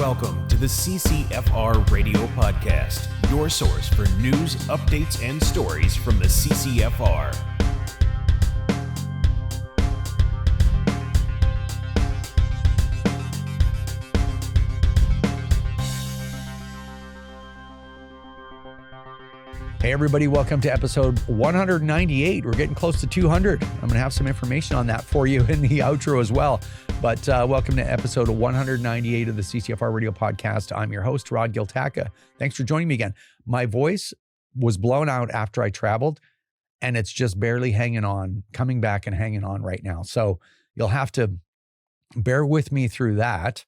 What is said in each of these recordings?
Welcome to the CCFR Radio Podcast, your source for news, updates, and stories from the CCFR. Hey everybody, welcome to episode 198. We're getting close to 200. I'm going to have some information on that for you in the outro as well. But welcome to episode 198 of the CCFR Radio Podcast. I'm your host, Giltaca. Thanks for joining me again. My voice was blown out after I traveled, and it's just barely hanging on, coming back and hanging on right now. So you'll have to bear with me through that.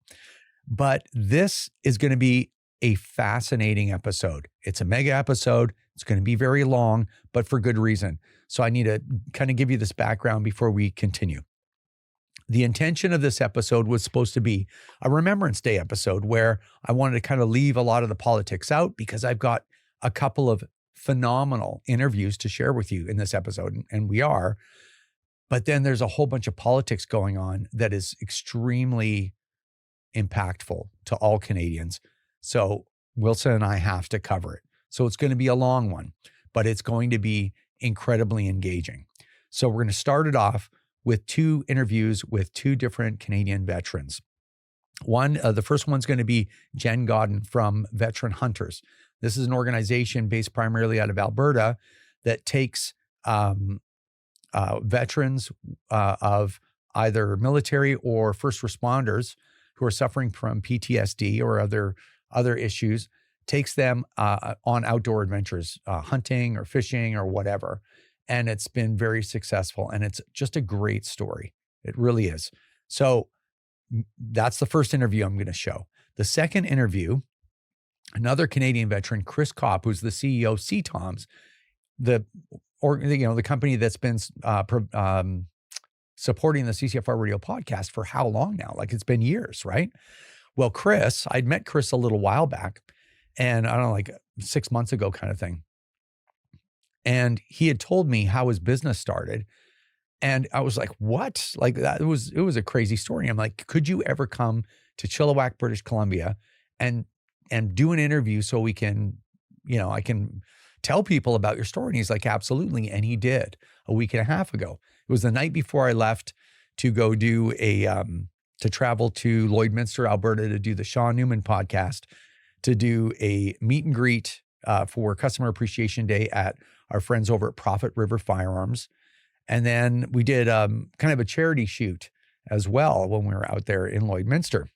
But this is going to be a fascinating episode. It's a mega episode. It's going to be very long, but for good reason. So I need to kind of give you this background before we continue. The intention of this episode was supposed to be a Remembrance Day episode where I wanted to kind of leave a lot of the politics out because I've got a couple of phenomenal interviews to share with you in this episode, and we are. But then there's a whole bunch of politics going on that is extremely impactful to all Canadians. So Wilson and I have to cover it. So it's going to be a long one, but it's going to be incredibly engaging. So we're going to start it off with two interviews with two different Canadian veterans. The first one's going to be Jenn Godin from Veteran Hunters. This is an organization based primarily out of Alberta that takes veterans of either military or first responders who are suffering from PTSD or other issues, takes them on outdoor adventures, hunting or fishing or whatever. And it's been very successful. And it's just a great story. It really is. So that's the first interview I'm going to show. The second interview, another Canadian veteran, Chris Kopp, who's the CEO of 𝐂𝐂𝐿𝐷, the company that's been supporting the CCFR Radio Podcast for how long now? Like it's been years, right? Well, Chris, I'd met Chris a little while back, and I don't know, like 6 months ago kind of thing. And he had told me how his business started. And I was like, what? Like that it was a crazy story. I'm like, could you ever come to Chilliwack, British Columbia and do an interview so we can, I can tell people about your story? And he's like, absolutely. And he did a week and a half ago. It was the night before I left to go do to travel to Lloydminster, Alberta to do the Sean Newman podcast, to do a meet and greet for Customer Appreciation Day at our friends over at Prophet River Firearms. And then we did kind of a charity shoot as well when we were out there in Lloydminster.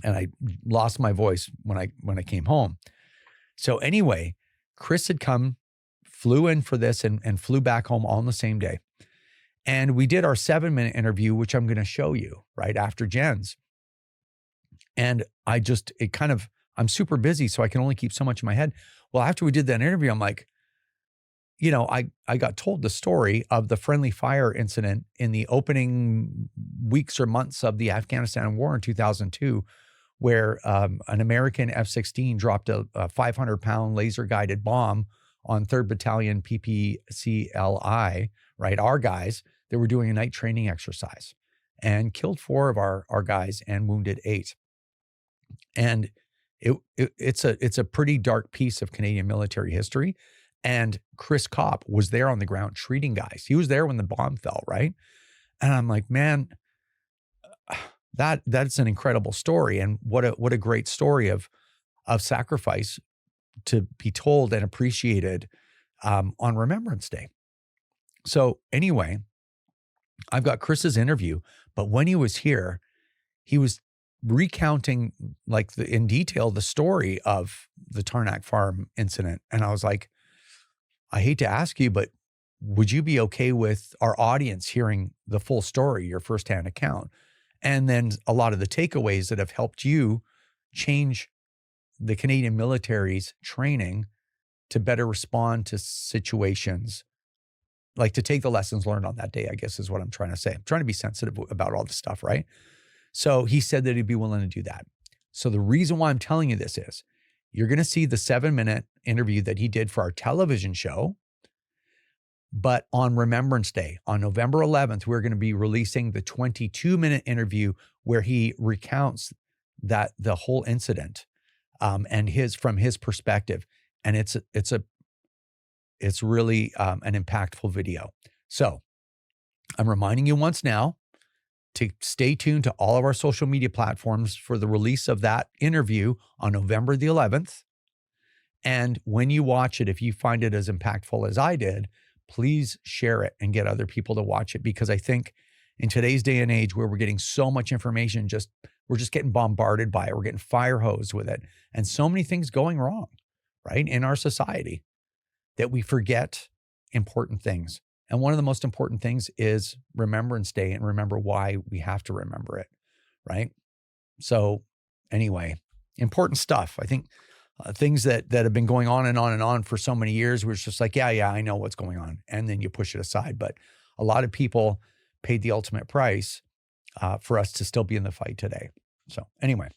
And I lost my voice when I came home. So anyway, Chris had flew in for this and flew back home all on the same day. And we did our 7-minute interview, which I'm going to show you right after Jenn's. And I'm super busy, so I can only keep so much in my head. Well, after we did that interview, I'm like, I got told the story of the friendly fire incident in the opening weeks or months of the Afghanistan war in 2002, where an American F-16 dropped a 500-pound laser-guided bomb on 3rd Battalion PPCLI, right? Our guys, they were doing a night training exercise and killed 4 of our guys and wounded 8. And it's a pretty dark piece of Canadian military history. And Chris Kopp was there on the ground treating guys. He was there when the bomb fell, right? And I'm like, man, that's an incredible story. And what a great story of sacrifice to be told and appreciated on Remembrance Day. So anyway, I've got Chris's interview, but when he was here, he was recounting in detail the story of the Tarnack Farm incident. And I was like, I hate to ask you, but would you be okay with our audience hearing the full story, your firsthand account? And then a lot of the takeaways that have helped you change the Canadian military's training to better respond to situations, like to take the lessons learned on that day, I guess is what I'm trying to say. I'm trying to be sensitive about all this stuff, right? So he said that he'd be willing to do that. So the reason why I'm telling you this is you're going to see the 7-minute interview that he did for our television show. But on Remembrance Day, on November 11th, we're going to be releasing the 22-minute interview where he recounts the whole incident, and from his perspective. And it's really an impactful video. So I'm reminding you once now to stay tuned to all of our social media platforms for the release of that interview on November the 11th. And when you watch it, if you find it as impactful as I did, please share it and get other people to watch it, because I think in today's day and age where we're getting so much information, we're just getting bombarded by it. We're getting fire hosed with it. And so many things going wrong, right, in our society, that we forget important things. And one of the most important things is Remembrance Day, and remember why we have to remember it, right? So anyway, important stuff. I think things that have been going on and on and on for so many years, we're just like, yeah, I know what's going on. And then you push it aside. But a lot of people paid the ultimate price for us to still be in the fight today. So anyway,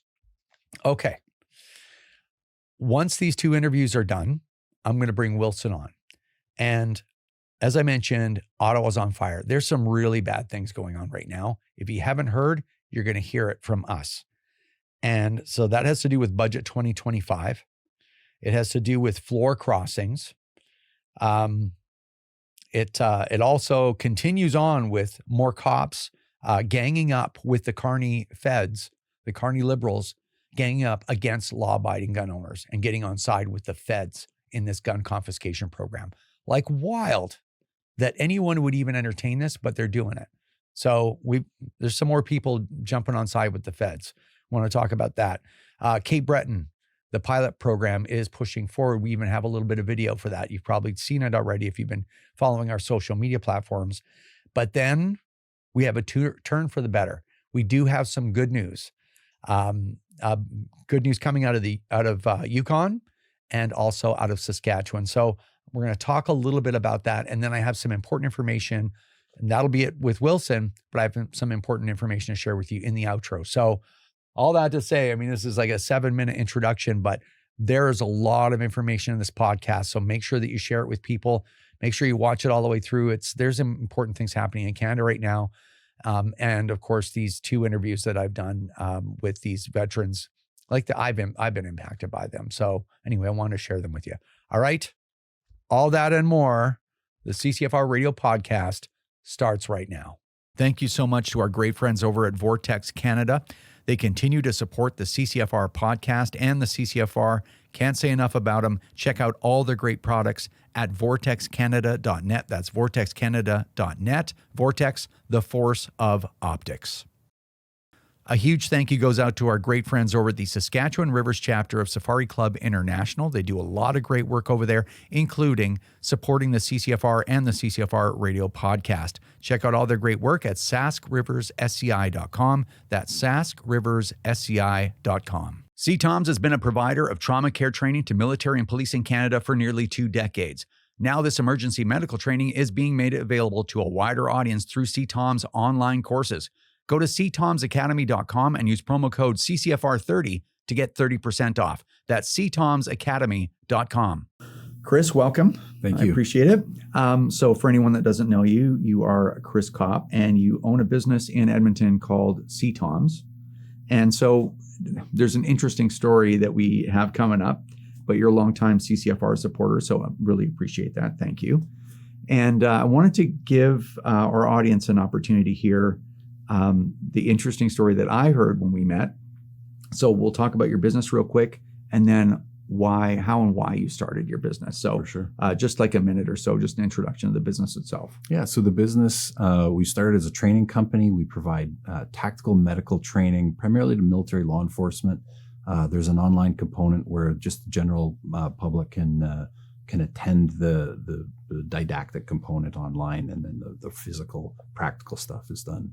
okay. Once these two interviews are done, I'm going to bring Wilson on. And as I mentioned, Ottawa's on fire. There's some really bad things going on right now. If you haven't heard, you're going to hear it from us. And so that has to do with Budget 2025. It has to do with floor crossings. It also continues on with more cops ganging up with the Carney feds, the Carney liberals, ganging up against law-abiding gun owners and getting on side with the feds in this gun confiscation program. Like wild that anyone would even entertain this, but they're doing it. So there's some more people jumping on side with the feds. Want to talk about that. Cape Breton, the pilot program, is pushing forward. We even have a little bit of video for that. You've probably seen it already if you've been following our social media platforms. But then we have a turn for the better. We do have some good news. Good news coming out of Yukon and also out of Saskatchewan. So we're going to talk a little bit about that. And then I have some important information, and that'll be it with Wilson, but I have some important information to share with you in the outro. So all that to say, I mean, this is like a 7-minute introduction, but there is a lot of information in this podcast. So make sure that you share it with people. Make sure you watch it all the way through. There's some important things happening in Canada right now. And of course, these two interviews that I've done with these veterans, I've been impacted by them. So anyway, I want to share them with you. All right. All that and more, the CCFR Radio Podcast starts right now. Thank you so much to our great friends over at Vortex Canada. They continue to support the CCFR podcast and the CCFR. Can't say enough about them. Check out all their great products at vortexcanada.net. That's vortexcanada.net. Vortex, the force of optics. A huge thank you goes out to our great friends over at the Saskatchewan Rivers chapter of Safari Club International. They do a lot of great work over there, including supporting the CCFR and the CCFR radio podcast. Check out all their great work at saskriverssci.com. That's saskriverssci.com. 𝐂𝐂𝐿𝐷 has been a provider of trauma care training to military and police in Canada for nearly 2 decades. Now this emergency medical training is being made available to a wider audience through 𝐂𝐂𝐿D's online courses. Go to 𝐂𝐂𝐿DsAcademy.com and use promo code CCFR30 to get 30% off. That's 𝐂𝐂𝐿DsAcademy.com. Chris, welcome. Thank you. I appreciate it. So for anyone that doesn't know you, you are Chris Kopp, and you own a business in Edmonton called 𝐂𝐂𝐿Ds. And so there's an interesting story that we have coming up, but you're a longtime CCFR supporter, so I really appreciate that. Thank you. And I wanted to give our audience an opportunity here. The interesting story that I heard when we met. So we'll talk about your business real quick, and then how and why you started your business. So for sure. Just like a minute or so, just an introduction to the business itself. Yeah. So the business, we started as a training company. We provide tactical medical training, primarily to military law enforcement. There's an online component where just the general public can attend the didactic component online, and then the physical, practical stuff is done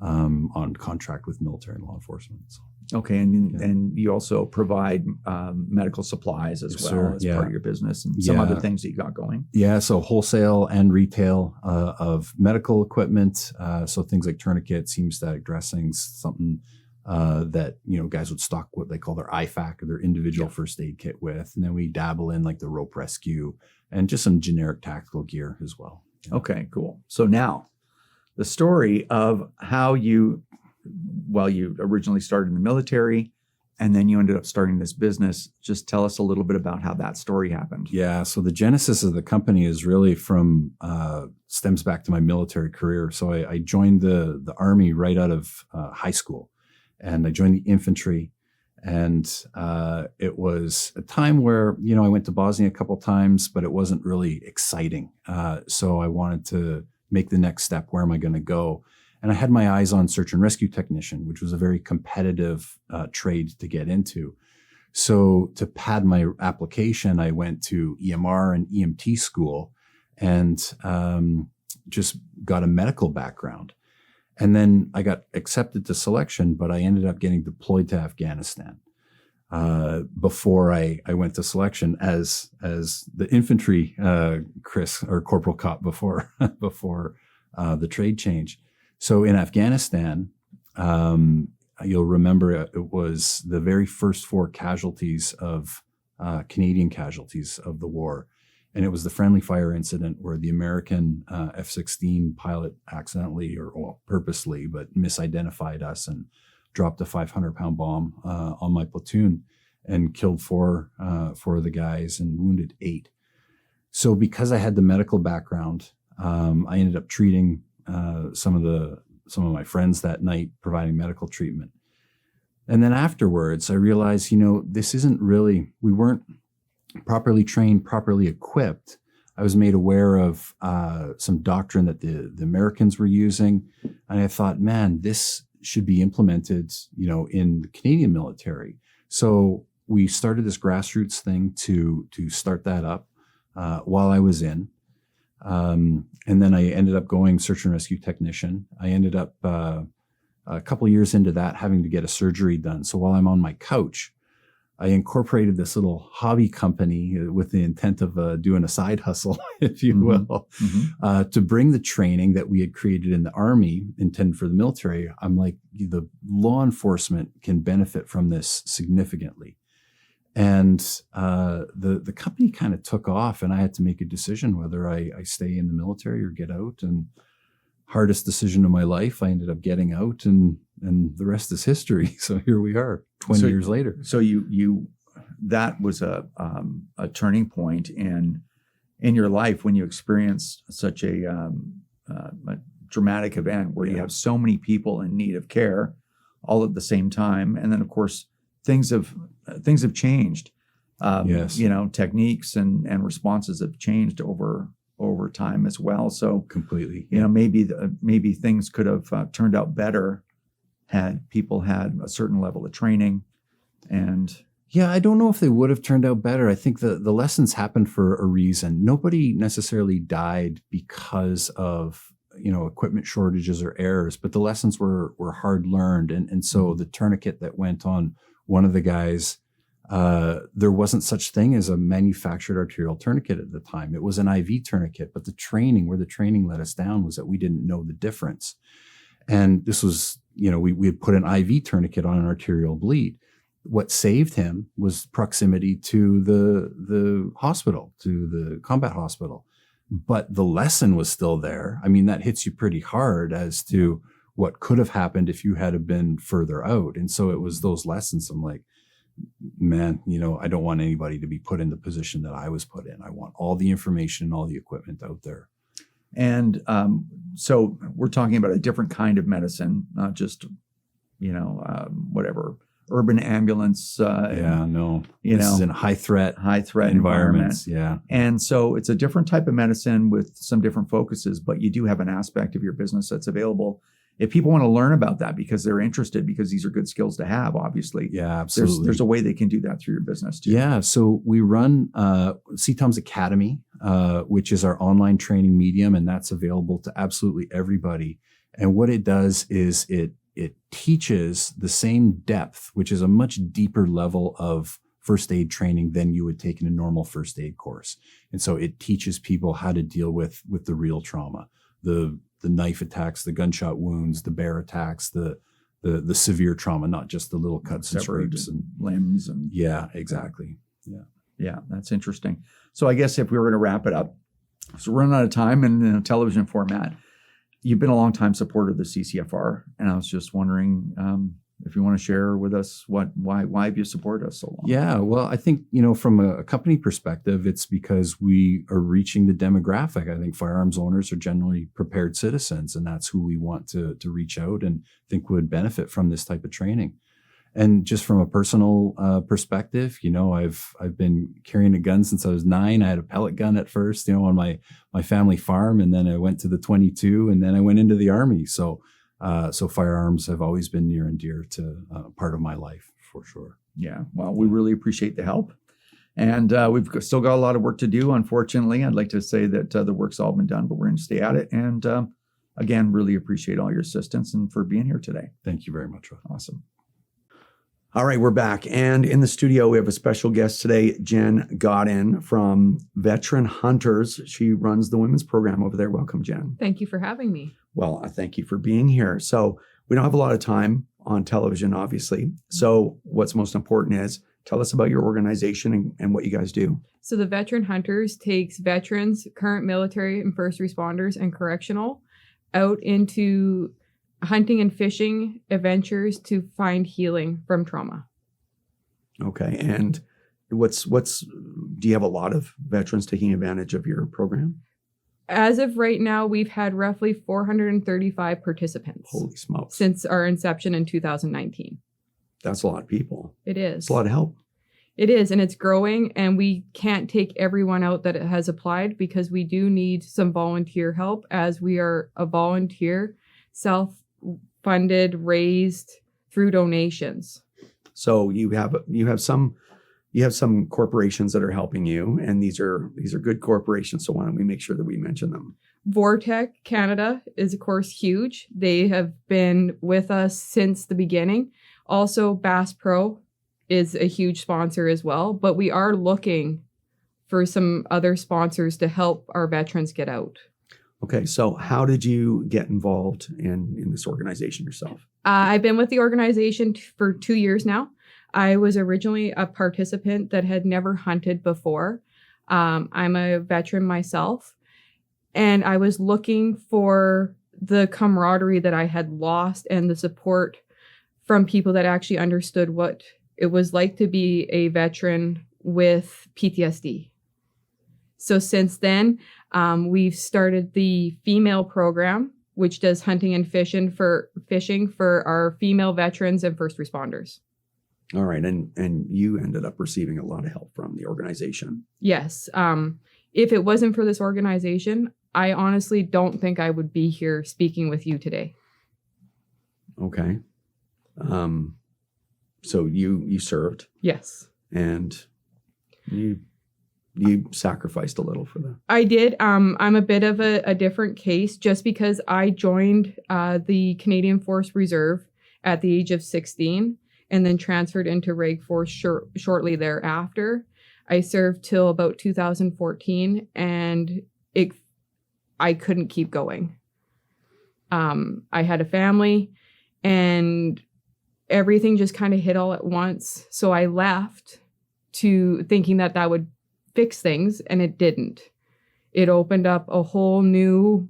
on contract with military and law enforcement. So. Okay, and you also provide medical supplies as well as part of your business, and some other things that you got going. Yeah, so wholesale and retail of medical equipment, so things like tourniquets, hemostatic dressings, something that guys would stock what they call their IFAC or their individual first aid kit with, and then we dabble in like the rope rescue and just some generic tactical gear as well. Yeah. Okay, cool. So now, the story of how you originally started in the military, and then you ended up starting this business. Just tell us a little bit about how that story happened. Yeah. So the genesis of the company is really from, stems back to my military career. So I joined the Army right out of high school, and I joined the infantry. And it was a time where, I went to Bosnia a couple times, but it wasn't really exciting. So I wanted to make the next step. Where am I going to go? And I had my eyes on search and rescue technician, which was a very competitive trade to get into. So to pad my application, I went to EMR and EMT school and just got a medical background. And then I got accepted to selection, but I ended up getting deployed to Afghanistan before I went to selection as the infantry Chris or Corporal Kopp before the trade change. So in Afghanistan, you'll remember it was the very first 4 casualties of Canadian casualties of the war. And it was the friendly fire incident where the American F-16 pilot accidentally or purposely, but misidentified us and dropped a 500-pound bomb on my platoon and killed 4 of the guys and wounded 8. So because I had the medical background, I ended up treating some of my friends that night, providing medical treatment. And then afterwards, I realized, this isn't really, we weren't properly trained, properly equipped. I was made aware of some doctrine that the Americans were using. And I thought, man, this should be implemented, in the Canadian military. So we started this grassroots thing to start that up while I was in. And then I ended up going search and rescue technician. I ended up a couple of years into that having to get a surgery done. So while I'm on my couch, I incorporated this little hobby company with the intent of doing a side hustle, if you will, to bring the training that we had created in the Army intended for the military. I'm like, the law enforcement can benefit from this significantly. And the company kind of took off, and I had to make a decision whether I stay in the military or get out. And hardest decision of my life, I ended up getting out, and the rest is history. So here we are, 20 years later. So you that was a turning point in your life when you experienced such a dramatic event where you have so many people in need of care all at the same time, and then of course things have changed. Yes. Techniques and responses have changed over time as well. So completely, maybe things could have turned out better had people had a certain level of training. And yeah, I don't know if they would have turned out better. I think the lessons happened for a reason. Nobody necessarily died because of equipment shortages or errors, but the lessons were hard learned. And so the tourniquet that went on one of the guys, there wasn't such thing as a manufactured arterial tourniquet at the time. It was an IV tourniquet, but where the training let us down was that we didn't know the difference. And this was, we had put an IV tourniquet on an arterial bleed. What saved him was proximity to the hospital, to the combat hospital. But the lesson was still there. I mean, that hits you pretty hard as to what could have happened if you had been further out. And so it was those lessons. I'm like, man, I don't want anybody to be put in the position that I was put in. I want all the information and all the equipment out there. And so we're talking about a different kind of medicine, not just, whatever, urban ambulance. This is in high threat environments. Yeah. And so it's a different type of medicine with some different focuses, but you do have an aspect of your business that's available if people want to learn about that because they're interested, because these are good skills to have, obviously. Yeah, absolutely. There's a way they can do that through your business too. Yeah. So we run 𝐂𝐂𝐿𝐷 Academy, which is our online training medium, and that's available to absolutely everybody. And what it does is it teaches the same depth, which is a much deeper level of first aid training than you would take in a normal first aid course. And so it teaches people how to deal with the real trauma, the knife attacks, the gunshot wounds, the bear attacks, the severe trauma, not just the little cuts and scrapes and limbs. And yeah, exactly. Yeah, that's interesting. So I guess if we were going to wrap it up, so we're running out of time in a television format. You've been a long time supporter of the CCFR, and I was just wondering if you want to share with us why have you supported us so long? Yeah, well, I think, from a company perspective, it's because we are reaching the demographic. I think firearms owners are generally prepared citizens, and that's who we want to reach out and think would benefit from this type of training. And just from a personal perspective, I've been carrying a gun since I was 9. I had a pellet gun at first, on my family farm, and then I went to the 22, and then I went into the Army. So firearms have always been near and dear to part of my life, for sure. Yeah. Well, we really appreciate the help. And we've still got a lot of work to do, unfortunately. I'd like to say that the work's all been done, but we're going to stay at it. And again, really appreciate all your assistance and for being here today. Thank you very much, Rod. Awesome. All right, we're back. And in the studio, we have a special guest today, Jenn Godin from Veteran Hunters. She runs the women's program over there. Welcome, Jenn. Thank you for having me. Well, I thank you for being here. So we don't have a lot of time on television, obviously. So what's most important is tell us about your organization and what you guys do. So the Veteran Hunters takes veterans, current military and first responders, and correctional out into hunting and fishing adventures to find healing from trauma. Okay. And do you have a lot of veterans taking advantage of your program? As of right now, we've had roughly 435 participants. Holy smokes. Since our inception in 2019. That's a lot of people. It is. It's a lot of help. It is, and it's growing, and we can't take everyone out that has applied because we do need some volunteer help, as we are a volunteer, self-funded, raised through donations. So you have some corporations that are helping you, and these are good corporations. So why don't we make sure that we mention them? Vortec Canada is, of course, huge. They have been with us since the beginning. Also, Bass Pro is a huge sponsor as well, but we are looking for some other sponsors to help our veterans get out. Okay, so how did you get involved in this organization yourself? I've been with the organization for 2 years now. I was originally a participant that had never hunted before. I'm a veteran myself, and I was looking for the camaraderie that I had lost and the support from people that actually understood what it was like to be a veteran with PTSD. So since then, we've started the female program, which does hunting and fishing for our female veterans and first responders. All right. And you ended up receiving a lot of help from the organization. Yes. If it wasn't for this organization, I honestly don't think I would be here speaking with you today. Okay. So you served. Yes. And you sacrificed a little for that. I did. I'm a bit of a different case just because I joined the Canadian Force Reserve at the age of 16 and then transferred into Reg Force shortly thereafter. I served till about 2014 and I couldn't keep going. I had a family and everything just kind of hit all at once. So I left to thinking that would fix things, and it didn't. It opened up a whole new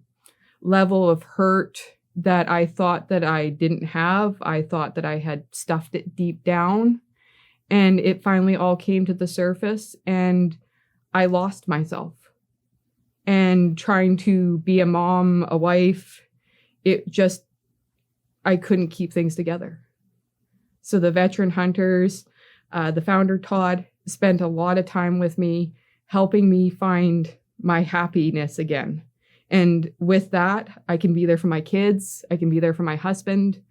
level of hurt that I thought that I didn't have. I thought that I had stuffed it deep down, and it finally all came to the surface, and I lost myself. And trying to be a mom, a wife, I couldn't keep things together. So the Veteran Hunters, the founder, Todd, spent a lot of time with me, helping me find my happiness again. And with that, I can be there for my kids. I can be there for my husband.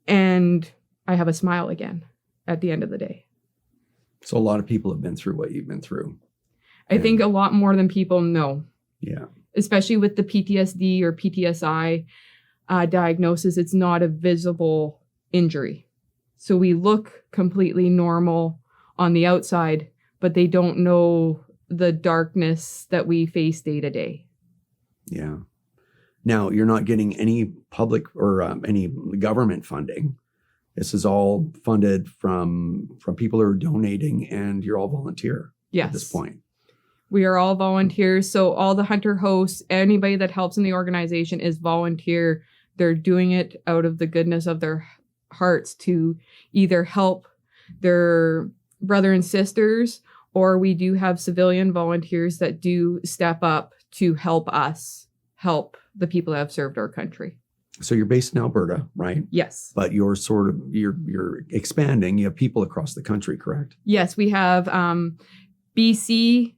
And I have a smile again at the end of the day. So a lot of people have been through what you've been through. I think a lot more than people know. Yeah. Especially with the PTSD or PTSI diagnosis, it's not a visible injury. So we look completely normal on the outside, but they don't know the darkness that we face day to day. Yeah. Now, you're not getting any public or any government funding. This is all funded from people who are donating, and you're all volunteer Yes. at this point. We are all volunteers. So all the hunter hosts, anybody that helps in the organization is volunteer. They're doing it out of the goodness of their hearts to either help their brother and sisters, or we do have civilian volunteers that do step up to help us help the people that have served our country. So you're based in Alberta, right? Yes. But you're you're expanding. You have people across the country, correct? Yes, we have BC,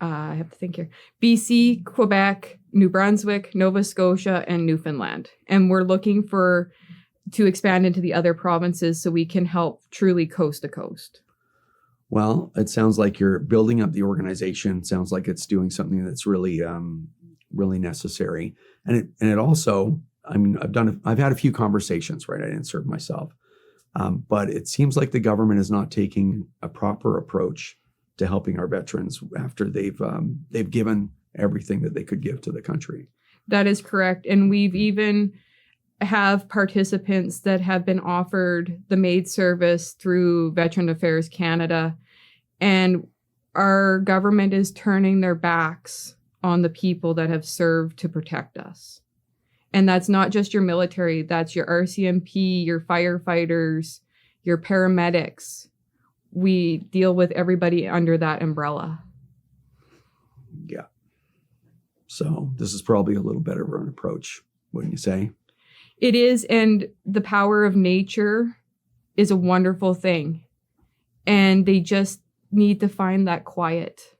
I have to think here, BC, Quebec, New Brunswick, Nova Scotia, and Newfoundland. And we're looking to expand into the other provinces so we can help truly coast to coast. Well, it sounds like you're building up the organization. Sounds like it's doing something that's really, really necessary. And it also, I mean, I've had a few conversations, right? I didn't serve myself. But it seems like the government is not taking a proper approach to helping our veterans after they've given everything that they could give to the country. That is correct. And we've even have participants that have been offered the maid service through Veteran Affairs Canada. And our government is turning their backs on the people that have served to protect us. And that's not just your military, that's your RCMP, your firefighters, your paramedics. We deal with everybody under that umbrella. Yeah. So this is probably a little better of an approach, wouldn't you say? It is, and the power of nature is a wonderful thing. And they just need to find that quiet.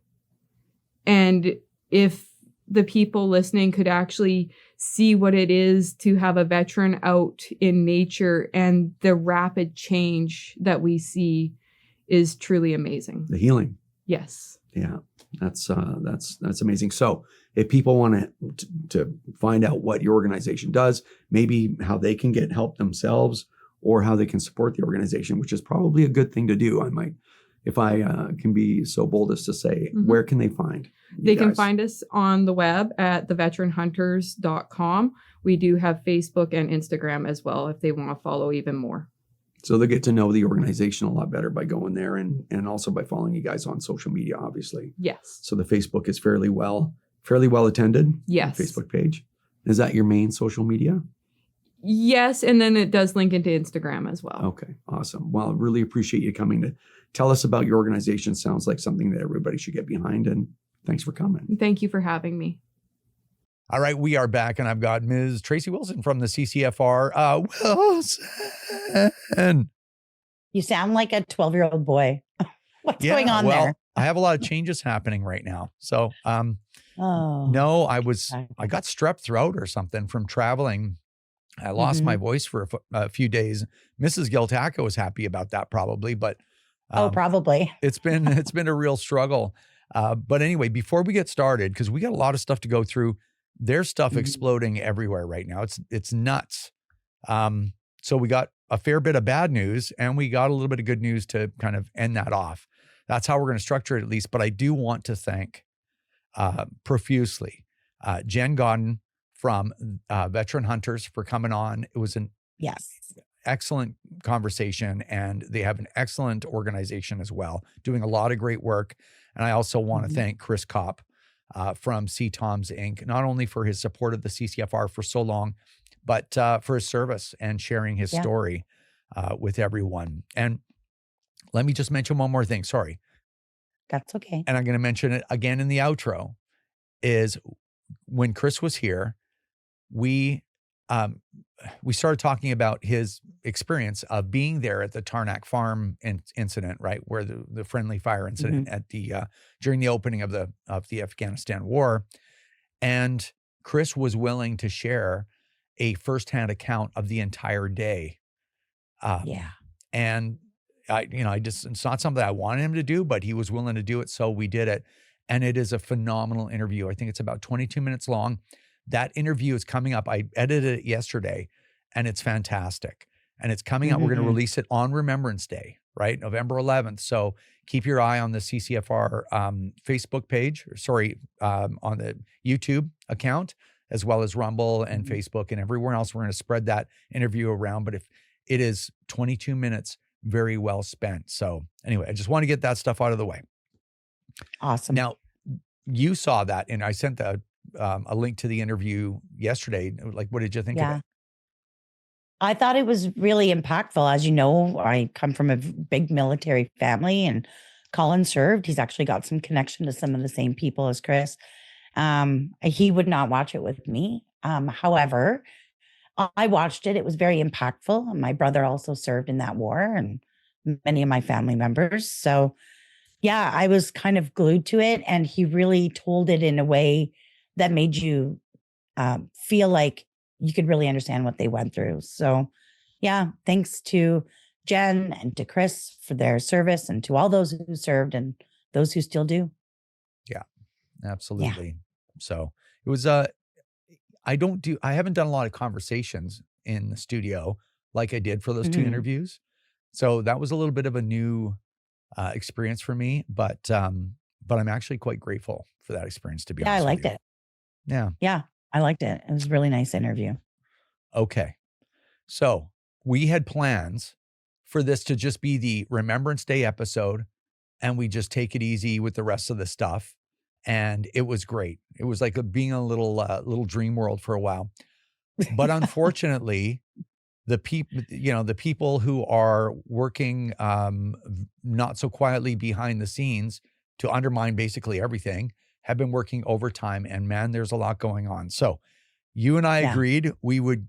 And if the people listening could actually see what it is to have a veteran out in nature and the rapid change that we see is truly amazing. The healing. Yes. Yeah, that's amazing. So if people want to find out what your organization does, maybe how they can get help themselves or how they can support the organization, which is probably a good thing to do. I might, if I can be so bold as to say, where can they find you They guys? can find us on the web at theveteranhunters.com. We do have Facebook and Instagram as well if they want to follow even more. So they'll get to know the organization a lot better by going there and also by following you guys on social media, obviously. Yes. So the Facebook is fairly well attended. Yes. Facebook page. Is that your main social media? Yes, and then it does link into Instagram as well. Okay, awesome. Well, really appreciate you coming to tell us about your organization. Sounds like something that everybody should get behind, and thanks for coming. Thank you for having me. All right, we are back, and I've got Ms. Tracy Wilson from the CCFR. Wilson. You sound like a 12-year-old boy. What's going on there? I have a lot of changes happening right now. So, no, I got strep throat or something from traveling. I lost my voice for a few days. Mrs. Giltaca was happy about that probably, but probably. It's been a real struggle. But anyway, before we get started, because we got a lot of stuff to go through, there's stuff exploding everywhere right now. It's nuts. So we got a fair bit of bad news and we got a little bit of good news to kind of end that off. That's how we're going to structure it at least. But I do want to thank profusely Jenn Godin from Veteran Hunters for coming on. It was an excellent conversation, and they have an excellent organization as well, doing a lot of great work. And I also want to thank Chris Kopp from 𝐂𝐂𝐷, not only for his support of the CCFR for so long, but for his service and sharing his story with everyone. And let me just mention one more thing. Sorry. That's okay. And I'm going to mention it again in the outro, is when Chris was here, we started talking about his experience of being there at the Tarnak Farm incident, right, where the friendly fire incident at the during the opening of the Afghanistan war, and Chris was willing to share a firsthand account of the entire day. And it's not something I wanted him to do, but he was willing to do it, so we did it. And it is a phenomenal interview. I think it's about 22 minutes long. That interview is coming up. I edited it yesterday, and it's fantastic. And it's coming out. We're going to release it on Remembrance Day, right? November 11th. So keep your eye on the CCFR Facebook page, on the YouTube account, as well as Rumble and Facebook and everywhere else. We're going to spread that interview around. But if it is 22 minutes, very well spent. So anyway, I just want to get that stuff out of the way. Awesome. Now, you saw that, and I sent a link to the interview yesterday. Like, what did you think of it? I thought it was really impactful. As you know, I come from a big military family, and Colin served. He's actually got some connection to some of the same people as Chris. He would not watch it with me. However, I watched it. It was very impactful. My brother also served in that war, and many of my family members. So yeah, I was kind of glued to it, and he really told it in a way that made you feel like you could really understand what they went through. So yeah, thanks to Jenn and to Chris for their service, and to all those who served and those who still do. Yeah, absolutely. So it was, I haven't done a lot of conversations in the studio like I did for those two interviews. So that was a little bit of a new experience for me, but I'm actually quite grateful for that experience, to be honest. I liked it. Yeah, I liked it. It was a really nice interview. Okay, so we had plans for this to just be the Remembrance Day episode, and we just take it easy with the rest of the stuff, and it was great. It was like being in a little dream world for a while, but unfortunately, the people who are working not so quietly behind the scenes to undermine basically everything have been working overtime, and man, there's a lot going on. So you and I agreed we would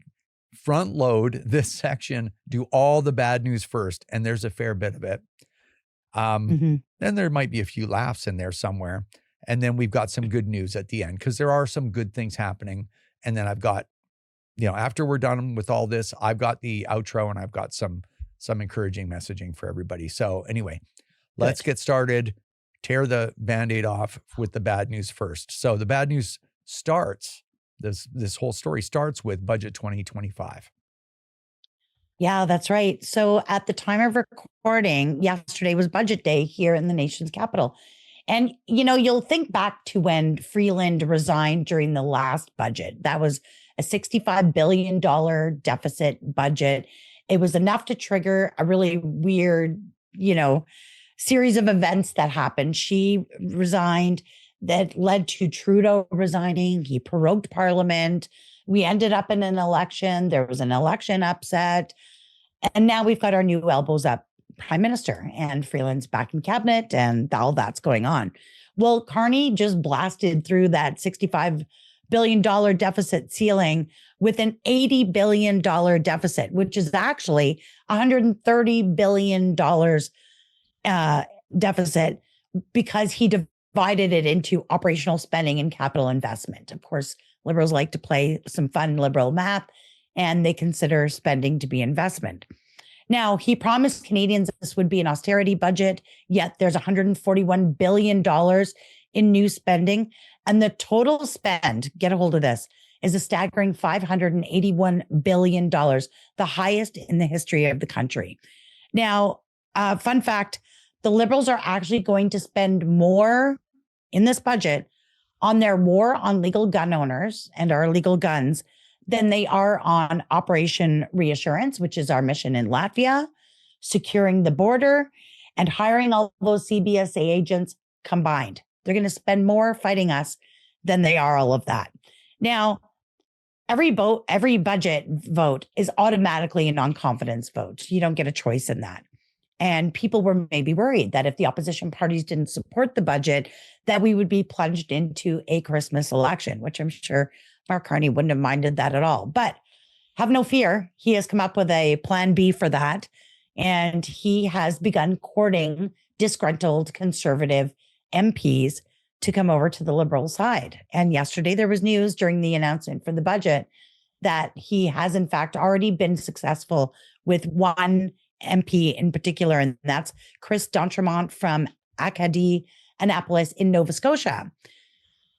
front load this section, do all the bad news first, and there's a fair bit of it. Then there might be a few laughs in there somewhere, and then we've got some good news at the end, because there are some good things happening. And then I've got, after we're done with all this, I've got the outro, and I've got some encouraging messaging for everybody. So anyway, let's get started. Tear the Band-Aid off with the bad news first. So the bad news starts, this whole story starts with Budget 2025. Yeah, that's right. So at the time of recording, yesterday was budget day here in the nation's capital. And, you'll think back to when Freeland resigned during the last budget. That was a $65 billion deficit budget. It was enough to trigger a really weird, series of events that happened. She resigned. That led to Trudeau resigning. He prorogued Parliament. We ended up in an election. There was an election upset. And now we've got our new elbows up Prime Minister, and Freeland's back in cabinet, and all that's going on. Well, Carney just blasted through that $65 billion deficit ceiling with an $80 billion deficit, which is actually $130 billion deficit, because he divided it into operational spending and capital investment. Of course, Liberals like to play some fun Liberal math, and they consider spending to be investment. Now, he promised Canadians this would be an austerity budget, yet there's $141 billion in new spending. And the total spend, get a hold of this, is a staggering $581 billion, the highest in the history of the country. Now, fun fact, the Liberals are actually going to spend more in this budget on their war on legal gun owners and our legal guns than they are on Operation Reassurance, which is our mission in Latvia, securing the border, and hiring all those CBSA agents combined. They're going to spend more fighting us than they are all of that. Now, every budget vote is automatically a non-confidence vote. You don't get a choice in that. And people were maybe worried that if the opposition parties didn't support the budget, that we would be plunged into a Christmas election, which I'm sure Mark Carney wouldn't have minded that at all. But have no fear. He has come up with a plan B for that. And he has begun courting disgruntled Conservative MPs to come over to the Liberal side. And yesterday there was news during the announcement for the budget that he has in fact already been successful with one MP in particular, and that's Chris d'Entremont from Acadie, Annapolis in Nova Scotia.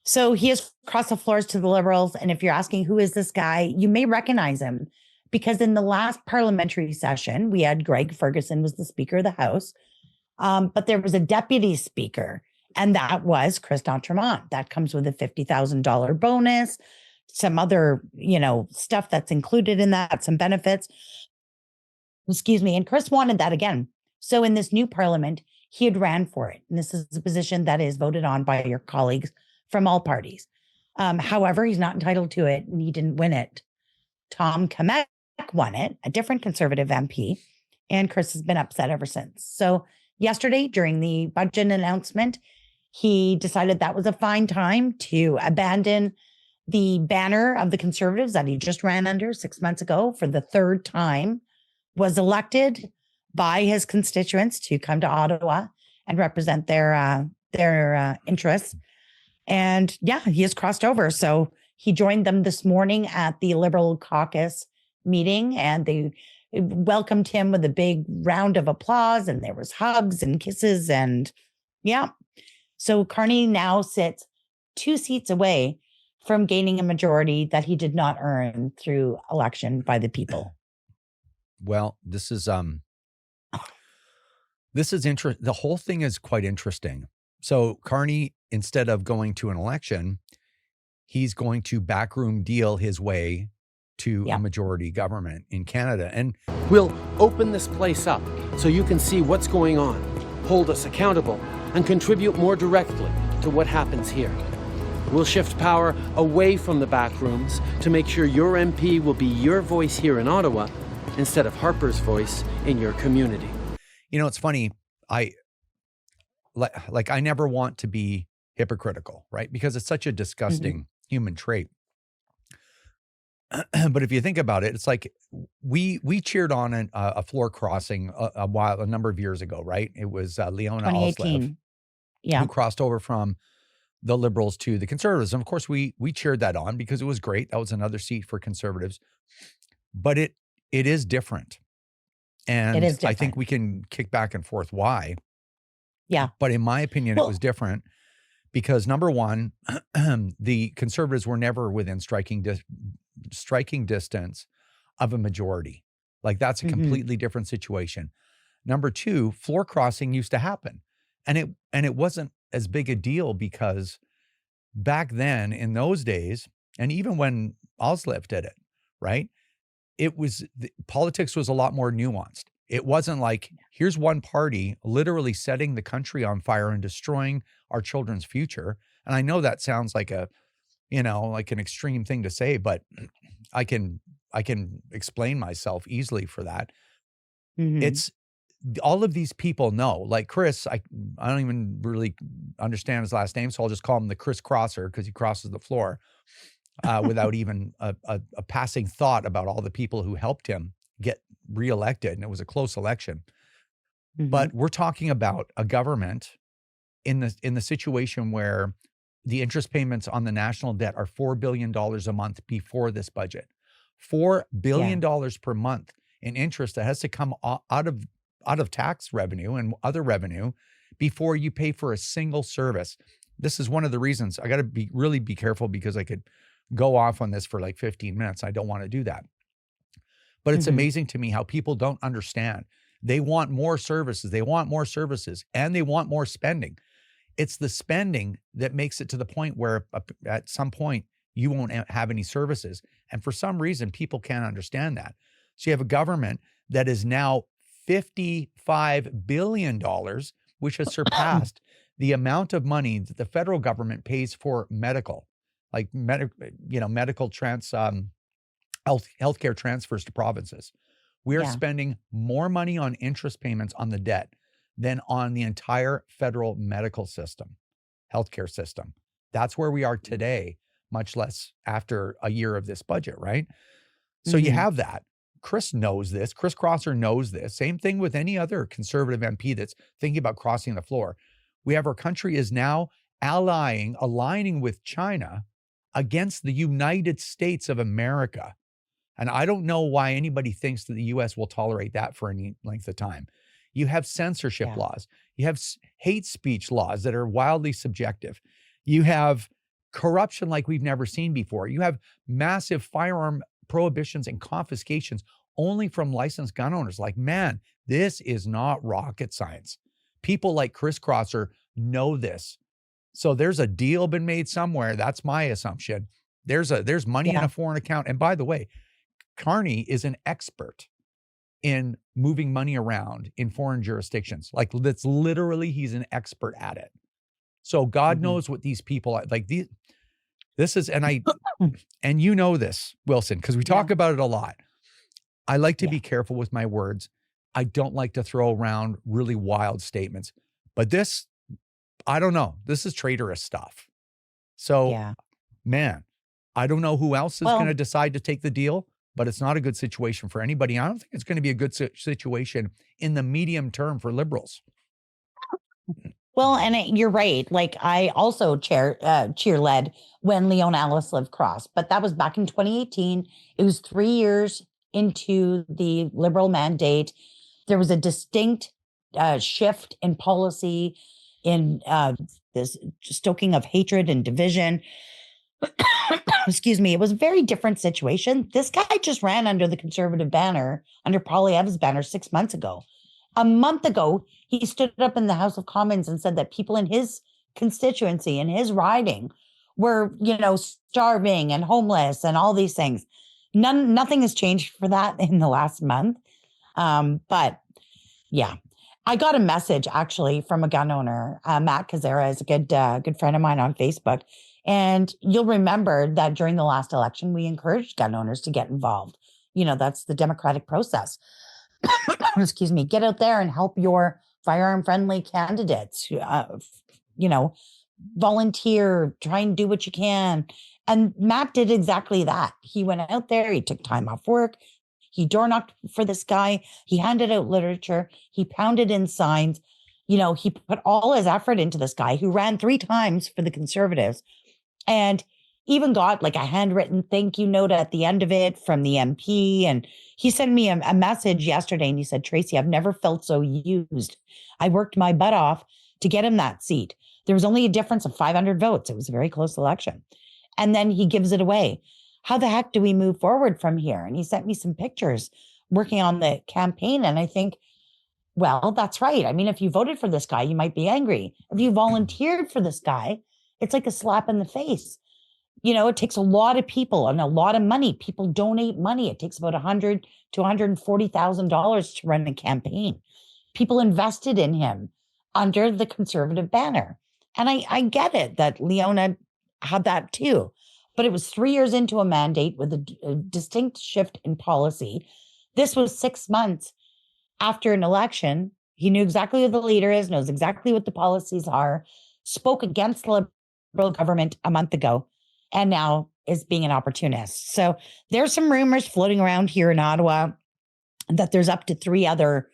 So he has crossed the floors to the Liberals. And if you're asking who is this guy, you may recognize him, because in the last parliamentary session, we had Greg Ferguson was the Speaker of the House, but there was a deputy speaker, and that was Chris d'Entremont. That comes with a $50,000 bonus, some other, stuff that's included in that, some benefits. Excuse me. And Chris wanted that again. So in this new parliament, he had ran for it. And this is a position that is voted on by your colleagues from all parties. However, he's not entitled to it, and he didn't win it. Tom 𝐂𝐿𝐿 won it, a different Conservative MP, and Chris has been upset ever since. So yesterday, during the budget announcement, he decided that was a fine time to abandon the banner of the Conservatives that he just ran under 6 months ago for the third time, was elected by his constituents to come to Ottawa and represent their interests. And yeah, he has crossed over. So he joined them this morning at the Liberal caucus meeting, and they welcomed him with a big round of applause, and there was hugs and kisses. And yeah, so Carney now sits 2 seats away from gaining a majority that he did not earn through election by the people. Well, this is interesting. The whole thing is quite interesting. So Carney, instead of going to an election, he's going to backroom deal his way to a majority government in Canada. And we'll open this place up so you can see what's going on, hold us accountable, and contribute more directly to what happens here. We'll shift power away from the back rooms to make sure your MP will be your voice here in Ottawa instead of Harper's voice in your community. You know, it's funny. I never want to be hypocritical, right? Because it's such a disgusting human trait. But if you think about it, it's like we cheered on a floor crossing a number of years ago, right? It was Leona 2018. Oslev, who crossed over from the Liberals to the Conservatives. And of course, we cheered that on because it was great. That was another seat for Conservatives. But it is different. And it is different. I think we can kick back and forth why. Yeah. But in my opinion, it was different because, number one, the Conservatives were never within striking distance of a majority. Like, that's a completely different situation. Number two, floor crossing used to happen. And it wasn't as big a deal because back then, in those days, and even when Oslev did it, right? Politics was a lot more nuanced. It wasn't like, here's one party literally setting the country on fire and destroying our children's future. And I know that sounds like like an extreme thing to say, but I can explain myself easily for that. It's all of these people know, like Chris, I don't even really understand his last name, so I'll just call him the Chris Crosser because he crosses the floor without even a passing thought about all the people who helped him get reelected. And it was a close election. But we're talking about a government in the situation where the interest payments on the national debt are $4 billion a month before this budget. $4 billion per month in interest that has to come out of tax revenue and other revenue before you pay for a single service. This is one of the reasons I got to really be careful because I could go off on this for like 15 minutes. I don't want to do that. But it's amazing to me how people don't understand. They want more services. They want more services and they want more spending. It's the spending that makes it to the point where at some point you won't have any services. And for some reason, people can't understand that. So you have a government that is now $55 billion, which has surpassed the amount of money that the federal government pays for medical, like medical healthcare transfers to provinces. We are spending more money on interest payments on the debt than on the entire federal medical system, healthcare system. That's where we are today, much less after a year of this budget, right? So you have that. Chris knows this. Chris Crosser knows this. Same thing with any other Conservative MP that's thinking about crossing the floor. We have our country is now aligning with China against the United States of America. And I don't know why anybody thinks that the U.S. will tolerate that for any length of time. You have censorship laws. You have hate speech laws that are wildly subjective. You have corruption like we've never seen before. You have massive firearm prohibitions and confiscations only from licensed gun owners. Like, man, this is not rocket science. People like Chris Crosser know this. So there's a deal been made somewhere. That's my assumption. There's money in a foreign account. And by the way, Carney is an expert in moving money around in foreign jurisdictions. Like, that's literally, he's an expert at it. So God knows what these people are like. This is, and you know this, Wilson, because we talk about it a lot. I like to be careful with my words. I don't like to throw around really wild statements, but this, I don't know. This is traitorous stuff. So, man, I don't know who else is going to decide to take the deal, but it's not a good situation for anybody. I don't think it's going to be a good situation in the medium term for Liberals. Well, and you're right. Like, I also cheer-led when Leona Ellsworth crossed, but that was back in 2018. It was 3 years into the Liberal mandate. There was a distinct shift in policy, in this stoking of hatred and division. Excuse me. It was a very different situation. This guy just ran under the Conservative banner, under Poilievre's banner 6 months ago. A month ago, he stood up in the House of Commons and said that people in his constituency, in his riding, were, starving and homeless and all these things. Nothing has changed for that in the last month. But yeah, I got a message actually from a gun owner. Matt Kazera is a good friend of mine on Facebook. And you'll remember that during the last election, we encouraged gun owners to get involved. That's the democratic process. Excuse me. Get out there and help your firearm-friendly candidates. Volunteer, try and do what you can. And Matt did exactly that. He went out there. He took time off work. He door knocked for this guy. He handed out literature. He pounded in signs. He put all his effort into this guy who ran 3 times for the Conservatives, and even got like a handwritten thank you note at the end of it from the MP. And he sent me a message yesterday and he said, Tracy, I've never felt so used. I worked my butt off to get him that seat. There was only a difference of 500 votes. It was a very close election. And then he gives it away. How the heck do we move forward from here? And he sent me some pictures working on the campaign. And I think, well, that's right. I mean, if you voted for this guy, you might be angry. If you volunteered for this guy, it's like a slap in the face. It takes a lot of people and a lot of money. People donate money. It takes about $100,000 to $140,000 to run a campaign. People invested in him under the Conservative banner. And I get it that Leona had that too. But it was 3 years into a mandate with a distinct shift in policy. This was 6 months after an election. He knew exactly who the leader is, knows exactly what the policies are, spoke against the Liberal government a month ago, and now is being an opportunist. So there's some rumors floating around here in Ottawa that there's up to 3 other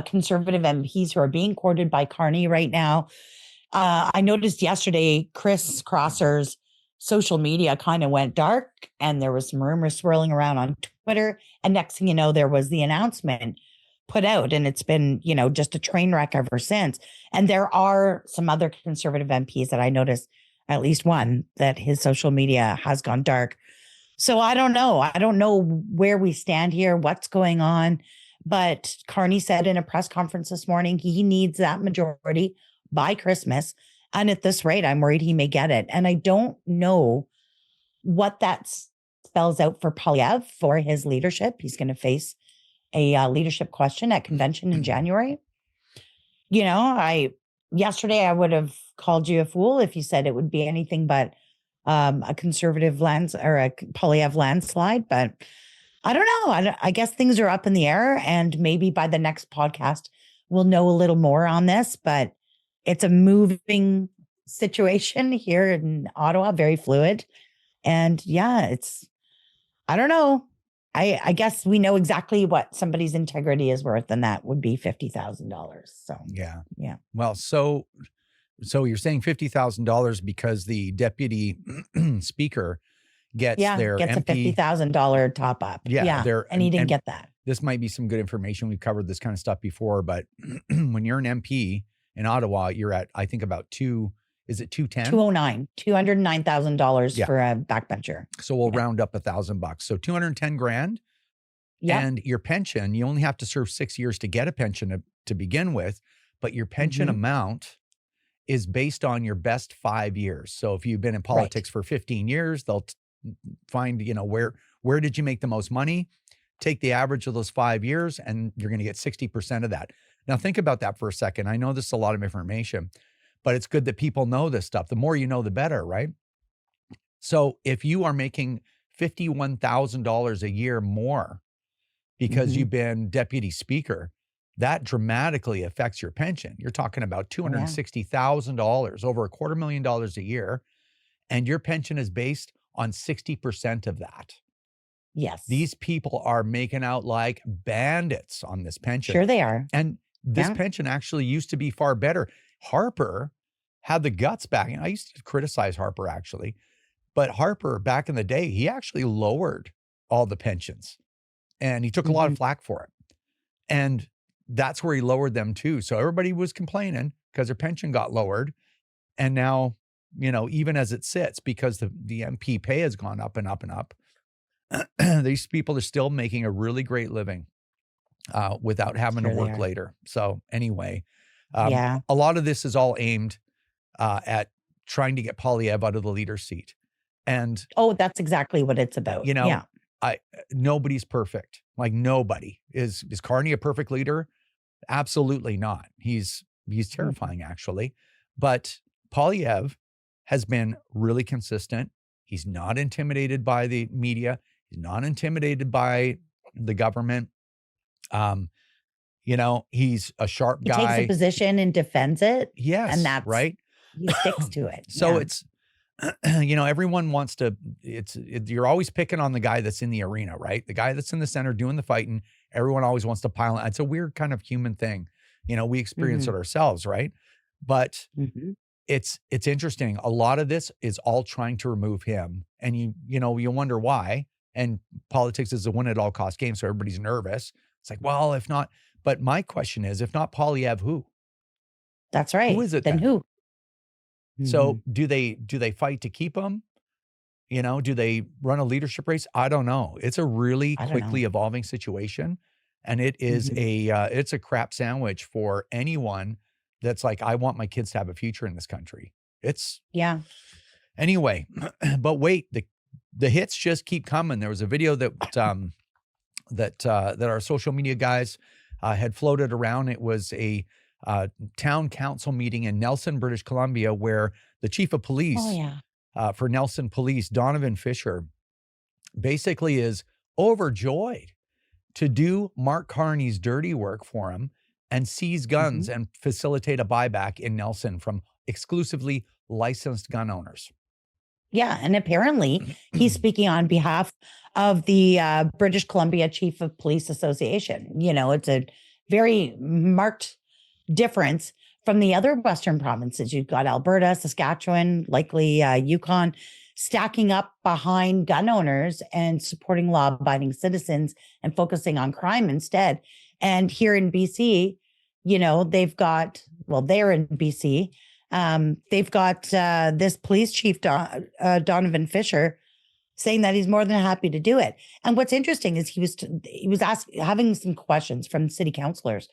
Conservative MPs who are being courted by Carney right now. I noticed yesterday Chris Crosser's social media kind of went dark, and there was some rumors swirling around on Twitter. And next thing you know, there was the announcement put out, and it's been, just a train wreck ever since. And there are some other Conservative MPs that I noticed, at least one, that his social media has gone dark. So I don't know. I don't know where we stand here, what's going on. But Carney said in a press conference this morning, he needs that majority by Christmas. And at this rate, I'm worried he may get it. And I don't know what that spells out for Poilievre for his leadership. He's going to face a leadership question at convention in January. Yesterday I would have called you a fool if you said it would be anything but a Conservative or a Poilievre landslide. But I don't know. I guess things are up in the air, and maybe by the next podcast we'll know a little more on this. But it's a moving situation here in Ottawa, very fluid. And yeah, I don't know. I guess we know exactly what somebody's integrity is worth, and that would be $50,000. So yeah. Well, so you're saying $50,000 because the deputy speaker gets their gets MP, a $50,000 top up. Yeah, and he didn't get that. This might be some good information. We've covered this kind of stuff before, but when you're an MP in Ottawa, you're at, I think, about is it 210? $209,000 for a backbencher. So we'll round up $1,000. So $210,000. Yeah. And your pension, you only have to serve 6 years to get a pension to begin with, but your pension amount is based on your best 5 years. So if you've been in politics for 15 years, they'll find, where did you make the most money? Take the average of those 5 years, and you're going to get 60% of that. Now think about that for a second. I know this is a lot of information, but it's good that people know this stuff. The more you know, the better, right? So if you are making $51,000 a year more because Mhm. you've been deputy speaker, that dramatically affects your pension. You're talking about $260,000, over $250,000 a year, and your pension is based on 60% of that. Yes. These people are making out like bandits on this pension. Sure they are. And this Yeah. pension actually used to be far better. Harper had the guts back. And I used to criticize Harper actually, but Harper back in the day, he actually lowered all the pensions and he took a lot of flack for it. And that's where he lowered them too. So everybody was complaining because their pension got lowered. And now, you know, even as it sits, because the MP pay has gone up and up and up, these people are still making a really great living without having Sure to they work are. later. So anyway, Yeah. a lot of this is all aimed at trying to get Poilievre out of the leader's seat. And, Oh, that's exactly what it's about. you know, Yeah. nobody's perfect. Like nobody. Is Carney a perfect leader? Absolutely not. He's terrifying actually. But Poilievre has been really consistent. He's not intimidated by the media. He's not intimidated by the government. You know, he's a sharp He guy. takes a position and defends it. Yes, And that's right. He sticks to it. So Yeah. it's, you know, everyone wants to, you're always picking on the guy that's in the arena, right? The guy that's in the center doing the fighting. Everyone always wants to pile on. It's a weird kind of human thing. You know, we experience it ourselves, right? But Mhm. it's interesting. A lot of this is all trying to remove him. And you know, you wonder why. And politics is a win at all cost game. So everybody's nervous. It's like, well, if not, but my question is, if not Poilievre, who? That's right. Who is it Then then? who? So Mhm. do they fight to keep him? You know, do they run a leadership race? I don't know. It's a really I don't quickly evolving situation. And it is it's a crap sandwich for anyone that's like, I want my kids to have a future in this country. It's Yeah. anyway, but wait, the hits just keep coming. There was a video that that our social media guys had floated around. It was a town council meeting in Nelson, British Columbia, where the chief of police Oh, yeah. for Nelson Police, Donovan Fisher, basically is overjoyed to do Mark Carney's dirty work for him and seize guns and facilitate a buyback in Nelson from exclusively licensed gun owners. Yeah. And apparently he's speaking on behalf of the British Columbia Chief of Police Association. You know, it's a very marked difference from the other Western provinces. You've got Alberta, Saskatchewan, likely Yukon, stacking up behind gun owners and supporting law-abiding citizens and focusing on crime instead. And here in BC, you know, they've got, well, they're in BC. They've got this police chief, Donovan Fisher, saying that he's more than happy to do it. And what's interesting is he was having some questions from city councilors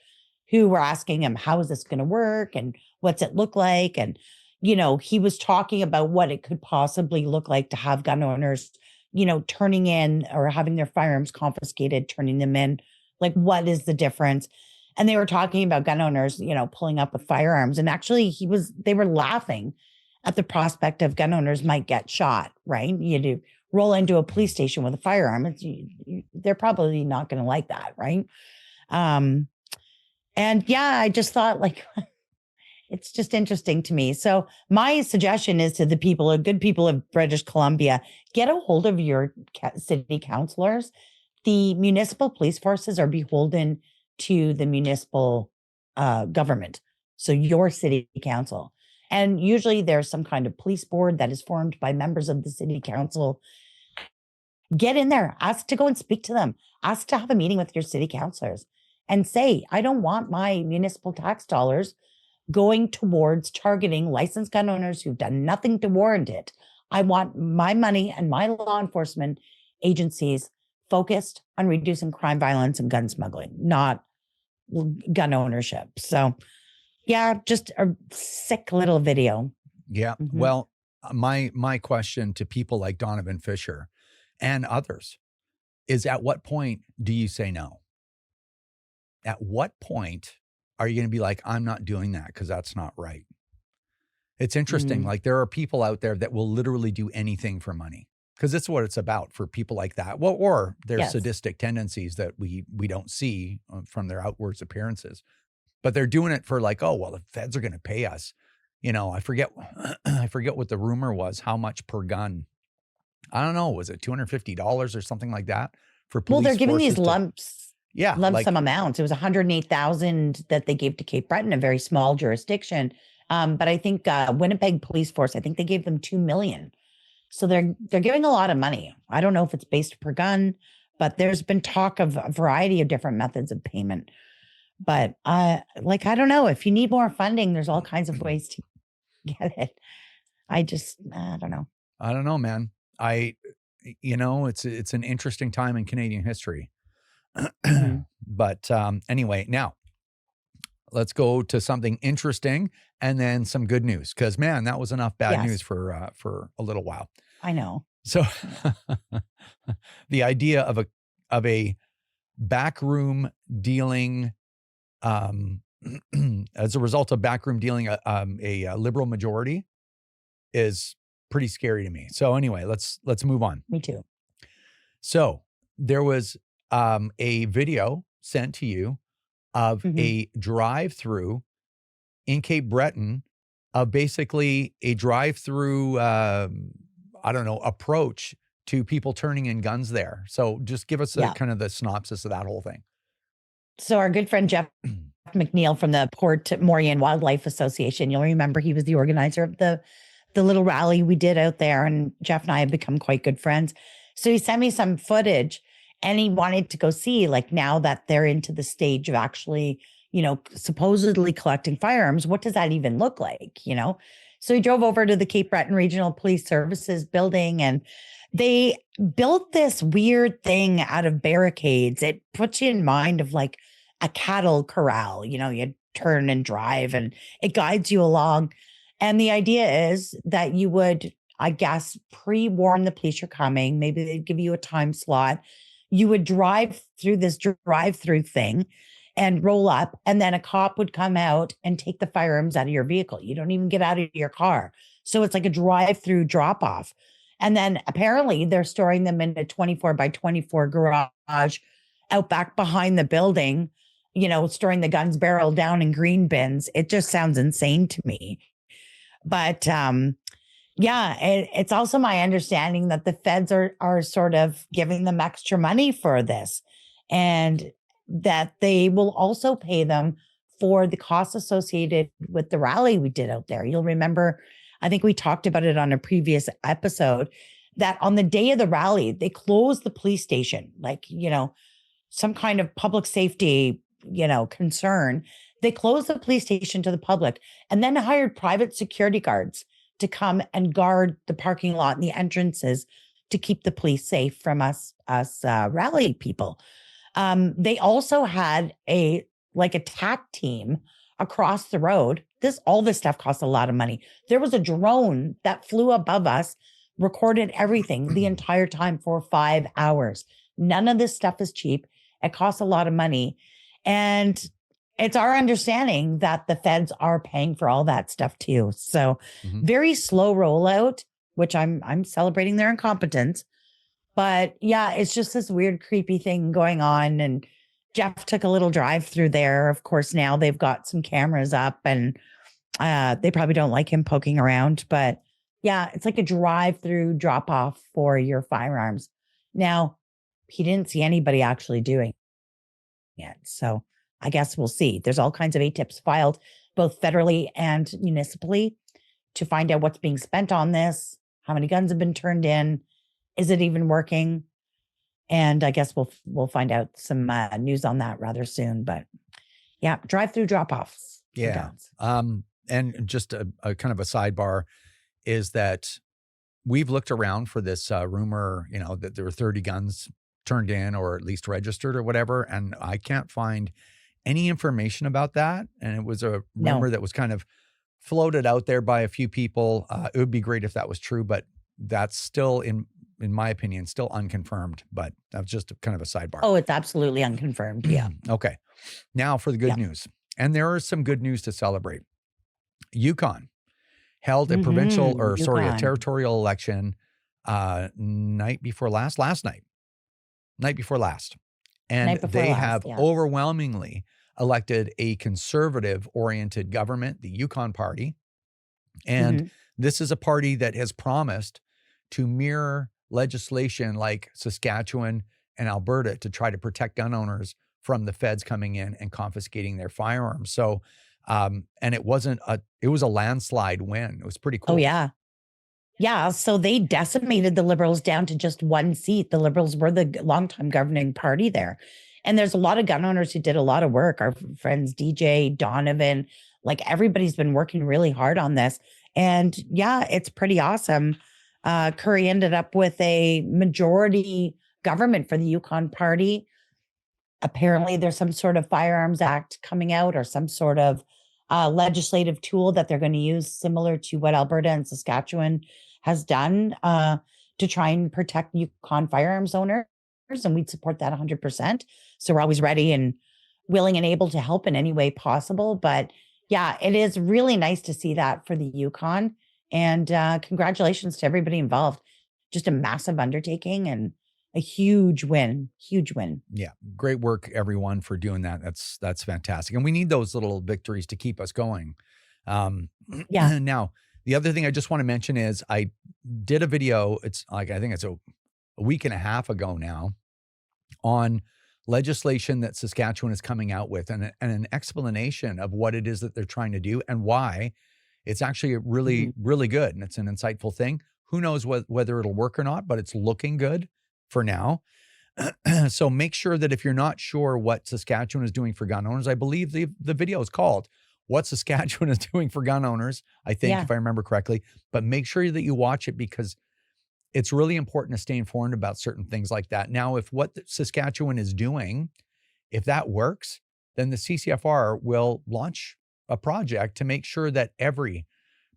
who were asking him, how is this going to work? And what's it look like? And, you know, he was talking about what it could possibly look like to have gun owners, you know, turning in or having their firearms confiscated, turning them in. Like, what is the difference? And they were talking about gun owners, you know, pulling up with firearms. And actually they were laughing at the prospect of gun owners might get shot, right? You do roll into a police station with a firearm. They're probably not going to like that, right? And yeah, I just thought like, it's just interesting to me. So my suggestion is to the good people of British Columbia, get a hold of your city councilors. The municipal police forces are beholden to the municipal government. So your city council. And usually there's some kind of police board that is formed by members of the city council. Get in there, ask to go and speak to them, ask to have a meeting with your city councilors and say, I don't want my municipal tax dollars going towards targeting licensed gun owners who've done nothing to warrant it. I want my money and my law enforcement agencies focused on reducing crime, violence, and gun smuggling, not gun ownership. So yeah, just a sick little video. Yeah. Well, my question to people like Donovan Fisher and others is, at what point do you say no? At what point are you going to be like, I'm not doing that because that's not right? It's interesting. Like, there are people out there that will literally do anything for money. because it's what it's about for people like that. Well, or their Yes. sadistic tendencies that we don't see from their outwards appearances, but they're doing it for like, oh, well, the feds are going to pay us. You know, I forget what the rumor was, how much per gun. I don't know. Was it $250 or something like that for police? Well, they're giving these lump sum amounts. It was 108,000 that they gave to Cape Breton, a very small jurisdiction. But I think Winnipeg Police Force, I think they gave them $2 million. So they're giving a lot of money. I don't know if it's based per gun, but there's been talk of a variety of different methods of payment. But I don't know. If you need more funding, there's all kinds of ways to get it. I don't know. I don't know, man. It's an interesting time in Canadian history. But anyway, now let's go to something interesting and then some good news. Because man, that was enough bad news for a little while. I know. So the idea of a backroom dealing, as a result of backroom dealing, a liberal majority is pretty scary to me. So anyway, let's move on. Me too. So there was a video sent to you of a drive-through in Cape Breton of basically a drive-through, approach to people turning in guns there. So just give us kind of the synopsis of that whole thing. So our good friend Jeff McNeil from the Port Morean Wildlife Association, you'll remember he was the organizer of the little rally we did out there, and Jeff and I have become quite good friends. So he sent me some footage, and he wanted to go see, like, now that they're into the stage of actually, supposedly collecting firearms, what does that even look like, So he drove over to the Cape Breton Regional Police Services building, and they built this weird thing out of barricades. It puts you in mind of like a cattle corral, you turn and drive and it guides you along. And the idea is that you would, I guess, pre-warn the police you're coming. Maybe they'd give you a time slot. You would drive through this drive-through thing and roll up, and then a cop would come out and take the firearms out of your vehicle. You don't even get out of your car. So it's like a drive-through drop-off. And then apparently they're storing them in a 24 by 24 garage out back behind the building, storing the guns barrel down in green bins. It just sounds insane to me. But it's also my understanding that the feds are sort of giving them extra money for this, and that they will also pay them for the costs associated with the rally we did out there. You'll remember, I think we talked about it on a previous episode, that on the day of the rally, they closed the police station, like, some kind of public safety, concern. They closed the police station to the public and then hired private security guards to come and guard the parking lot and the entrances to keep the police safe from us rally people. They also had a TAC team across the road. All this stuff costs a lot of money. There was a drone that flew above us, recorded everything the entire time for 5 hours. None of this stuff is cheap. It costs a lot of money. And it's our understanding that the feds are paying for all that stuff too. So very slow rollout, which I'm celebrating their incompetence. But yeah, it's just this weird, creepy thing going on. And Jeff took a little drive through there. Of course, now they've got some cameras up, and they probably don't like him poking around. But yeah, it's like a drive through drop off for your firearms. Now, he didn't see anybody actually doing it. So I guess we'll see. There's all kinds of ATIPs filed, both federally and municipally, to find out what's being spent on this, how many guns have been turned in, is it even working? And I guess we'll find out some news on that rather soon. But yeah, drive-through drop-offs. Yeah. And just a kind of a sidebar is that we've looked around for this rumor, that there were 30 guns turned in or at least registered or whatever, and I can't find any information about that. And it was a rumor that was kind of floated out there by a few people. It would be great if that was true, but that's still, in my opinion, still unconfirmed. But that's just kind of a sidebar. Oh, it's absolutely unconfirmed. Yeah. Okay. Now for the good news. And there is some good news to celebrate. Yukon held a provincial, a territorial election night before last night. And Night before they last, have yeah. overwhelmingly elected a conservative-oriented government, the Yukon Party. And Mhm. this is a party that has promised to mirror legislation like Saskatchewan and Alberta to try to protect gun owners from the feds coming in and confiscating their firearms. So, and it was a landslide win. It was pretty cool. Oh, yeah. Yeah. So they decimated the Liberals down to just one seat. The Liberals were the longtime governing party there. And there's a lot of gun owners who did a lot of work. Our friends, DJ, Donovan, like everybody's been working really hard on this. And yeah, it's pretty awesome. Curry ended up with a majority government for the Yukon Party. Apparently there's some sort of Firearms Act coming out or some sort of legislative tool that they're going to use similar to what Alberta and Saskatchewan has done to try and protect Yukon firearms owners. And we'd support that 100%. So we're always ready and willing and able to help in any way possible. But yeah, it is really nice to see that for the Yukon. And congratulations to everybody involved. Just a massive undertaking and a huge win. Yeah. Great work, everyone, for doing that. That's fantastic. And we need those little victories to keep us going. Yeah. Now, the other thing I just want to mention is I did a video. It's like, I think it's a week and a half ago now on legislation that Saskatchewan is coming out with and an explanation of what it is that they're trying to do and why it's actually really, really good. And it's an insightful thing. Who knows whether it'll work or not, but it's looking good for now. So make sure that if you're not sure what Saskatchewan is doing for gun owners, I believe the video is called What Saskatchewan is Doing for Gun Owners, I think, if I remember correctly. But make sure that you watch it because it's really important to stay informed about certain things like that. Now, if what Saskatchewan is doing, if that works, then the CCFR will launch a project to make sure that every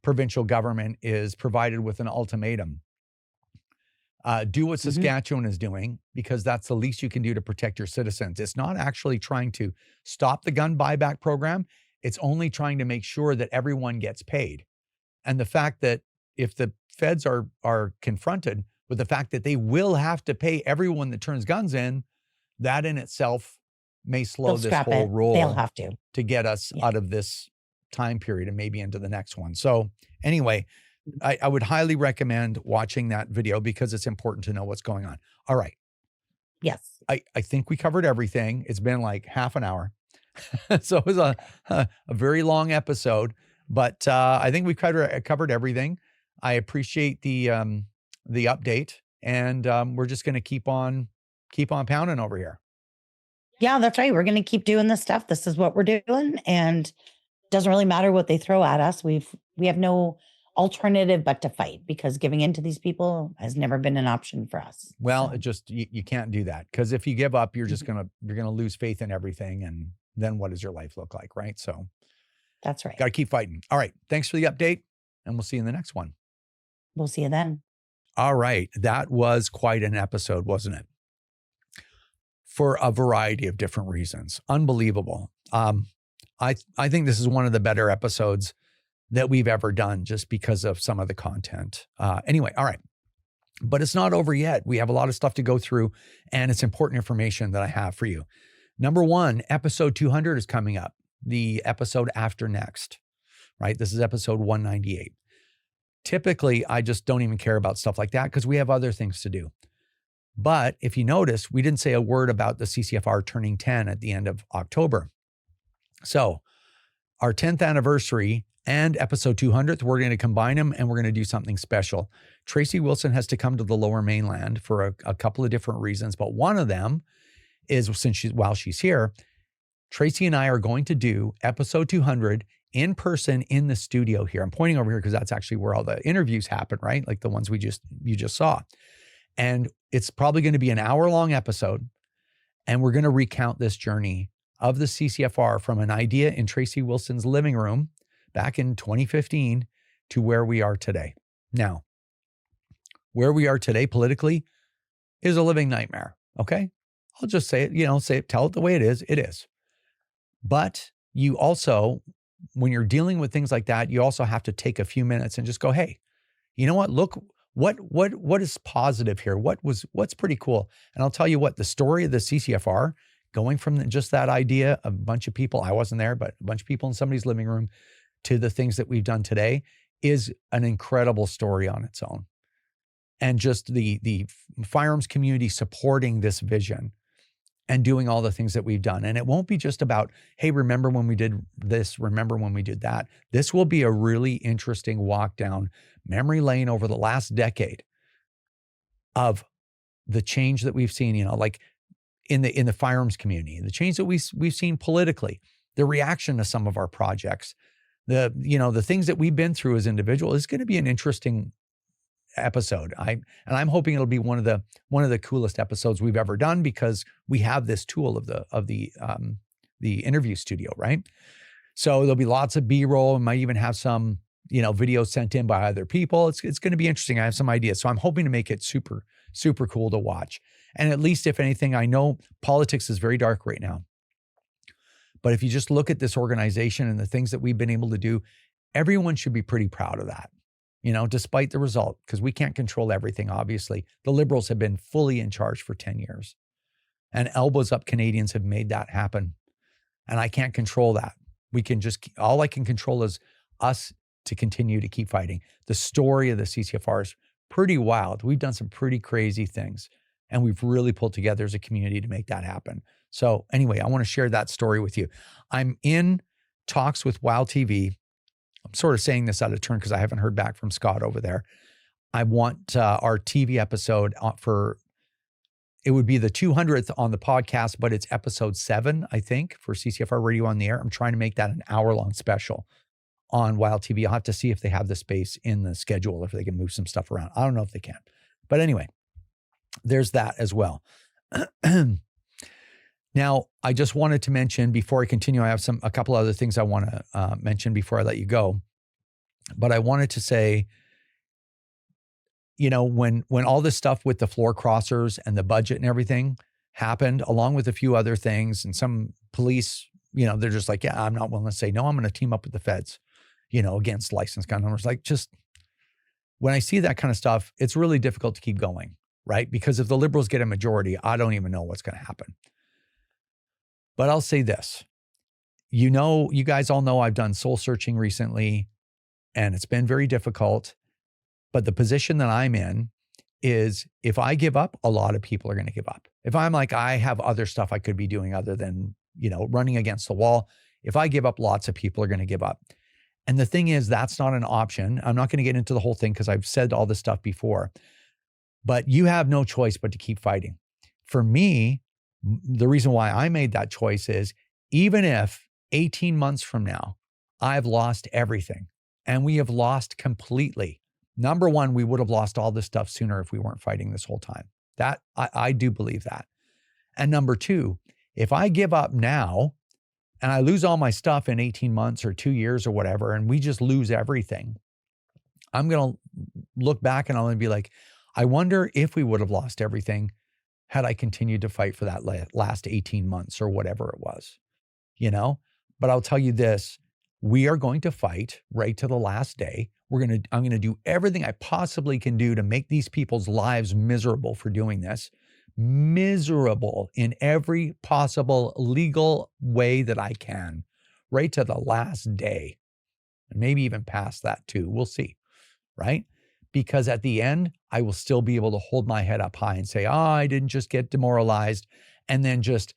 provincial government is provided with an ultimatum. Do what Saskatchewan is doing because that's the least you can do to protect your citizens. It's not actually trying to stop the gun buyback program. It's only trying to make sure that everyone gets paid. And the fact that if the feds are confronted with the fact that they will have to pay everyone that turns guns in, that in itself may slow this whole roll. They'll have to get us out of this time period and maybe into the next one. So anyway, I would highly recommend watching that video because it's important to know what's going on. All right. Yes. I think we covered everything. It's been like half an hour. So it was a very long episode, but I think we covered everything. I appreciate the update, and we're just going to keep on pounding over here. Yeah, that's right. We're going to keep doing this stuff. This is what we're doing, and it doesn't really matter what they throw at us. We have no alternative but to fight because giving in to these people has never been an option for us. Well, So, it just you can't do that because if you give up, you're just gonna lose faith in everything, and then what does your life look like, right? So that's right. got to keep fighting. All right, thanks for the update, and we'll see you in the next one. We'll see you then. All right, that was quite an episode, wasn't it? For a variety of different reasons, unbelievable. I think this is one of the better episodes that we've ever done just because of some of the content. Anyway, all right. But it's not over yet. We have a lot of stuff to go through, and it's important information that I have for you. Number one, episode 200 is coming up, the episode after next, right? This is episode 198. Typically, I just don't even care about stuff like that because we have other things to do. But if you notice, we didn't say a word about the CCFR turning 10 at the end of October. So our 10th anniversary and episode 200th, we're going to combine them and we're going to do something special. Tracy Wilson has to come to the Lower Mainland for a couple of different reasons, but one of them is while she's here, Tracy and I are going to do episode 200 in person in the studio here. I'm pointing over here because that's actually where all the interviews happen, right? Like the ones you just saw. And it's probably going to be an hour-long episode, and we're going to recount this journey of the CCFR from an idea in Tracy Wilson's living room back in 2015 to where we are today. Now, where we are today politically is a living nightmare, okay? I'll just say it, tell it the way it is. It is. But you also, when you're dealing with things like that, you also have to take a few minutes and just go, hey, you know what? Look what is positive here? What's pretty cool? And I'll tell you what, the story of the CCFR, going from just that idea of a bunch of people, I wasn't there, but a bunch of people in somebody's living room, to the things that we've done today, is an incredible story on its own. And just the firearms community supporting this vision and doing all the things that we've done. And it won't be just about, hey, remember when we did this, remember when we did that. This will be a really interesting walk down memory lane over the last decade of the change that we've seen, like in the firearms community, the change that we've seen politically, the reaction to some of our projects, the things that we've been through as individuals. Is going to be an interesting episode. I'm hoping it'll be one of the coolest episodes we've ever done, because we have this tool of the interview studio, right? So there'll be lots of B-roll, and might even have some videos sent in by other people. It's going to be interesting. I have some ideas, so I'm hoping to make it super, super cool to watch. And at least, if anything, I know politics is very dark right now, but if you just look at this organization and the things that we've been able to do, everyone should be pretty proud of that. Despite the result, because we can't control everything, obviously. The Liberals have been fully in charge for 10 years. And elbows up Canadians have made that happen. And I can't control that. All I can control is us to continue to keep fighting. The story of the CCFR is pretty wild. We've done some pretty crazy things, and we've really pulled together as a community to make that happen. So anyway, I want to share that story with you. I'm in talks with Wild TV. I'm sort of saying this out of turn because I haven't heard back from Scott over there. I want our TV episode it would be the 200th on the podcast, but it's episode 7, I think, for CCFR Radio on the Air. I'm trying to make that an hour-long special on Wild TV. I'll have to see if they have the space in the schedule, if they can move some stuff around. I don't know if they can. But anyway, there's that as well. Now, I just wanted to mention, before I continue, I have a couple other things I want to mention before I let you go. But I wanted to say, when all this stuff with the floor crossers and the budget and everything happened, along with a few other things, and some police, they're just like, yeah, I'm not willing to say no. I'm going to team up with the feds, against licensed gun owners. Like, just when I see that kind of stuff, it's really difficult to keep going, right? Because if the Liberals get a majority, I don't even know what's going to happen. But I'll say this, you guys all know I've done soul searching recently, and it's been very difficult. But the position that I'm in is, if I give up, a lot of people are going to give up. If I'm like, I have other stuff I could be doing other than, running against the wall. If I give up, lots of people are going to give up. And the thing is, that's not an option. I'm not going to get into the whole thing because I've said all this stuff before. But you have no choice but to keep fighting. For me, the reason why I made that choice is, even if 18 months from now, I've lost everything and we have lost completely. Number one, we would have lost all this stuff sooner if we weren't fighting this whole time. That I do believe that. And number two, if I give up now and I lose all my stuff in 18 months or 2 years or whatever, and we just lose everything, I'm going to look back and I'm going to be like, I wonder if we would have lost everything had I continued to fight for that last 18 months or whatever it was, But I'll tell you this, we are going to fight right to the last day. I'm going to do everything I possibly can do to make these people's lives miserable for doing this. Miserable in every possible legal way that I can, right to the last day. And maybe even past that too. We'll see, right? Because at the end, I will still be able to hold my head up high and say, I didn't just get demoralized and then just,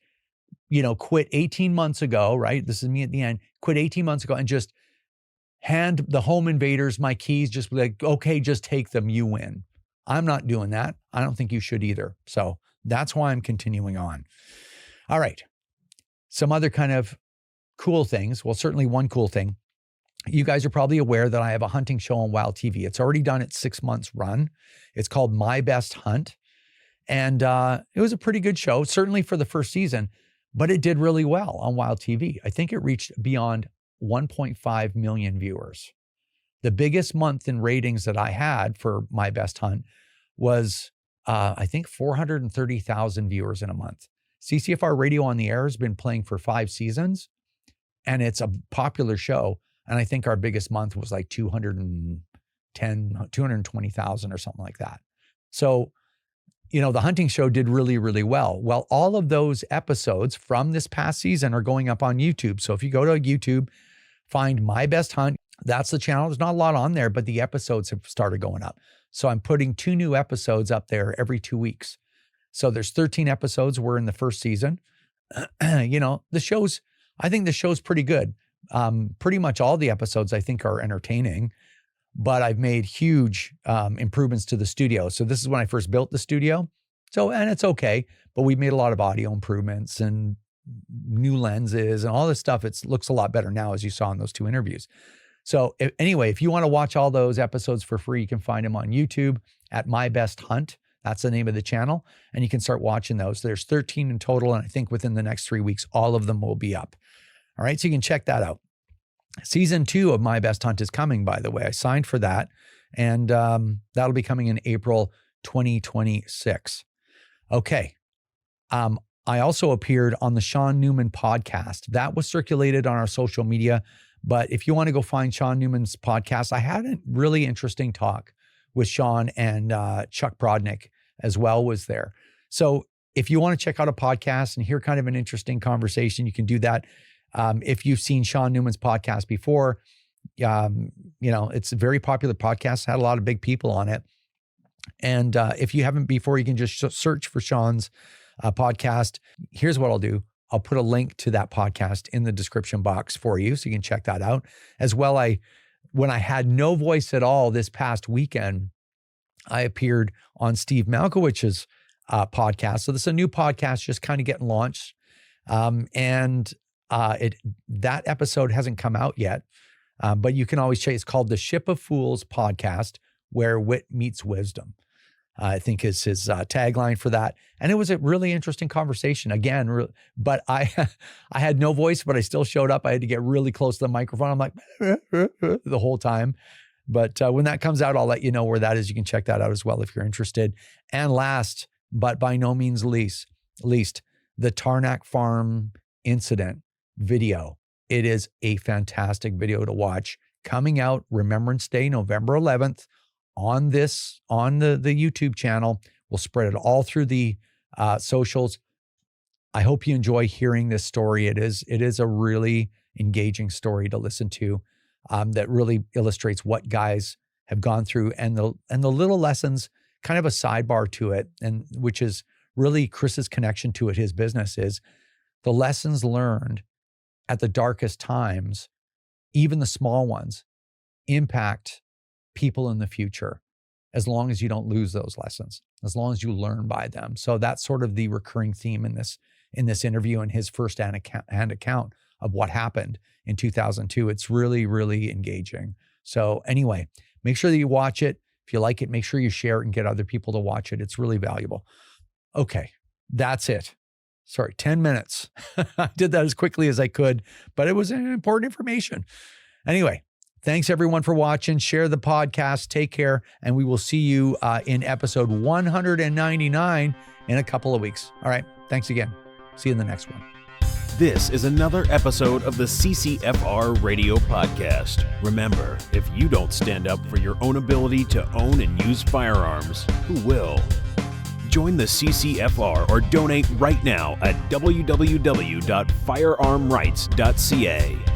quit 18 months ago, right? This is me at the end, quit 18 months ago and just hand the home invaders my keys, just be like, okay, just take them, you win. I'm not doing that. I don't think you should either. So that's why I'm continuing on. All right. Some other kind of cool things. Well, certainly one cool thing. You guys are probably aware that I have a hunting show on Wild TV. It's already done its 6 months run. It's called My Best Hunt. And it was a pretty good show, certainly for the first season, but it did really well on Wild TV. I think it reached beyond 1.5 million viewers. The biggest month in ratings that I had for My Best Hunt was, I think, 430,000 viewers in a month. CCFR Radio on the Air has been playing for 5 seasons, and it's a popular show. And I think our biggest month was like 210 220,000 or something like that. So, the hunting show did really, really well. Well, all of those episodes from this past season are going up on YouTube. So if you go to YouTube, find My Best Hunt, that's the channel. There's not a lot on there, but the episodes have started going up. So I'm putting 2 new episodes up there every 2 weeks. So there's 13 episodes. We're in the first season. I think the show's pretty good. Pretty much all the episodes I think are entertaining, but I've made huge improvements to the studio. So this is when I first built the studio. And it's okay, but we've made a lot of audio improvements and new lenses and all this stuff. It looks a lot better now, as you saw in those 2 interviews. So anyway, if you want to watch all those episodes for free, you can find them on YouTube at My Best Hunt. That's the name of the channel. And you can start watching those. There's 13 in total. And I think within the next 3 weeks, all of them will be up. All right. So you can check that out. Season 2 of My Best Hunt is coming, by the way. I signed for that. And that'll be coming in April 2026. Okay. I also appeared on the Sean Newman podcast. That was circulated on our social media. But if you want to go find Sean Newman's podcast, I had a really interesting talk with Sean, and Chuck Brodnick as well was there. So if you want to check out a podcast and hear kind of an interesting conversation, you can do that. If you've seen Sean Newman's podcast before, it's a very popular podcast, had a lot of big people on it. And if you haven't before, you can just search for Sean's podcast. Here's what I'll do. I'll put a link to that podcast in the description box for you, so you can check that out. As well, when I had no voice at all this past weekend, I appeared on Steve Malkowich's podcast. So this is a new podcast just kind of getting launched. That episode hasn't come out yet, but you can always check. It's called the Ship of Fools podcast, where wit meets wisdom, I think is his tagline for that. And it was a really interesting conversation again, but I had no voice, but I still showed up. I had to get really close to the microphone. I'm like the whole time. But when that comes out, I'll let you know where that is. You can check that out as well if you're interested. And last, but by no means least, the Tarnack Farm incident video. It is a fantastic video to watch. Coming out Remembrance Day, November 11th, on the YouTube channel. We'll spread it all through the socials. I hope you enjoy hearing this story. It is a really engaging story to listen to, that really illustrates what guys have gone through, and the little lessons, kind of a sidebar to it, and which is really Chris's connection to it. His business is the lessons learned at the darkest times, even the small ones, impact people in the future, as long as you don't lose those lessons, as long as you learn by them. So that's sort of the recurring theme in this interview, and his first-hand account of what happened in 2002. It's really, really engaging. So anyway, make sure that you watch it. If you like it, make sure you share it and get other people to watch it. It's really valuable. Okay, that's it. Sorry, 10 minutes. I did that as quickly as I could, but it was important information. Anyway, thanks everyone for watching. Share the podcast. Take care. And we will see you in episode 199 in a couple of weeks. All right. Thanks again. See you in the next one. This is another episode of the CCFR Radio Podcast. Remember, if you don't stand up for your own ability to own and use firearms, who will? Join the CCFR or donate right now at www.firearmrights.ca.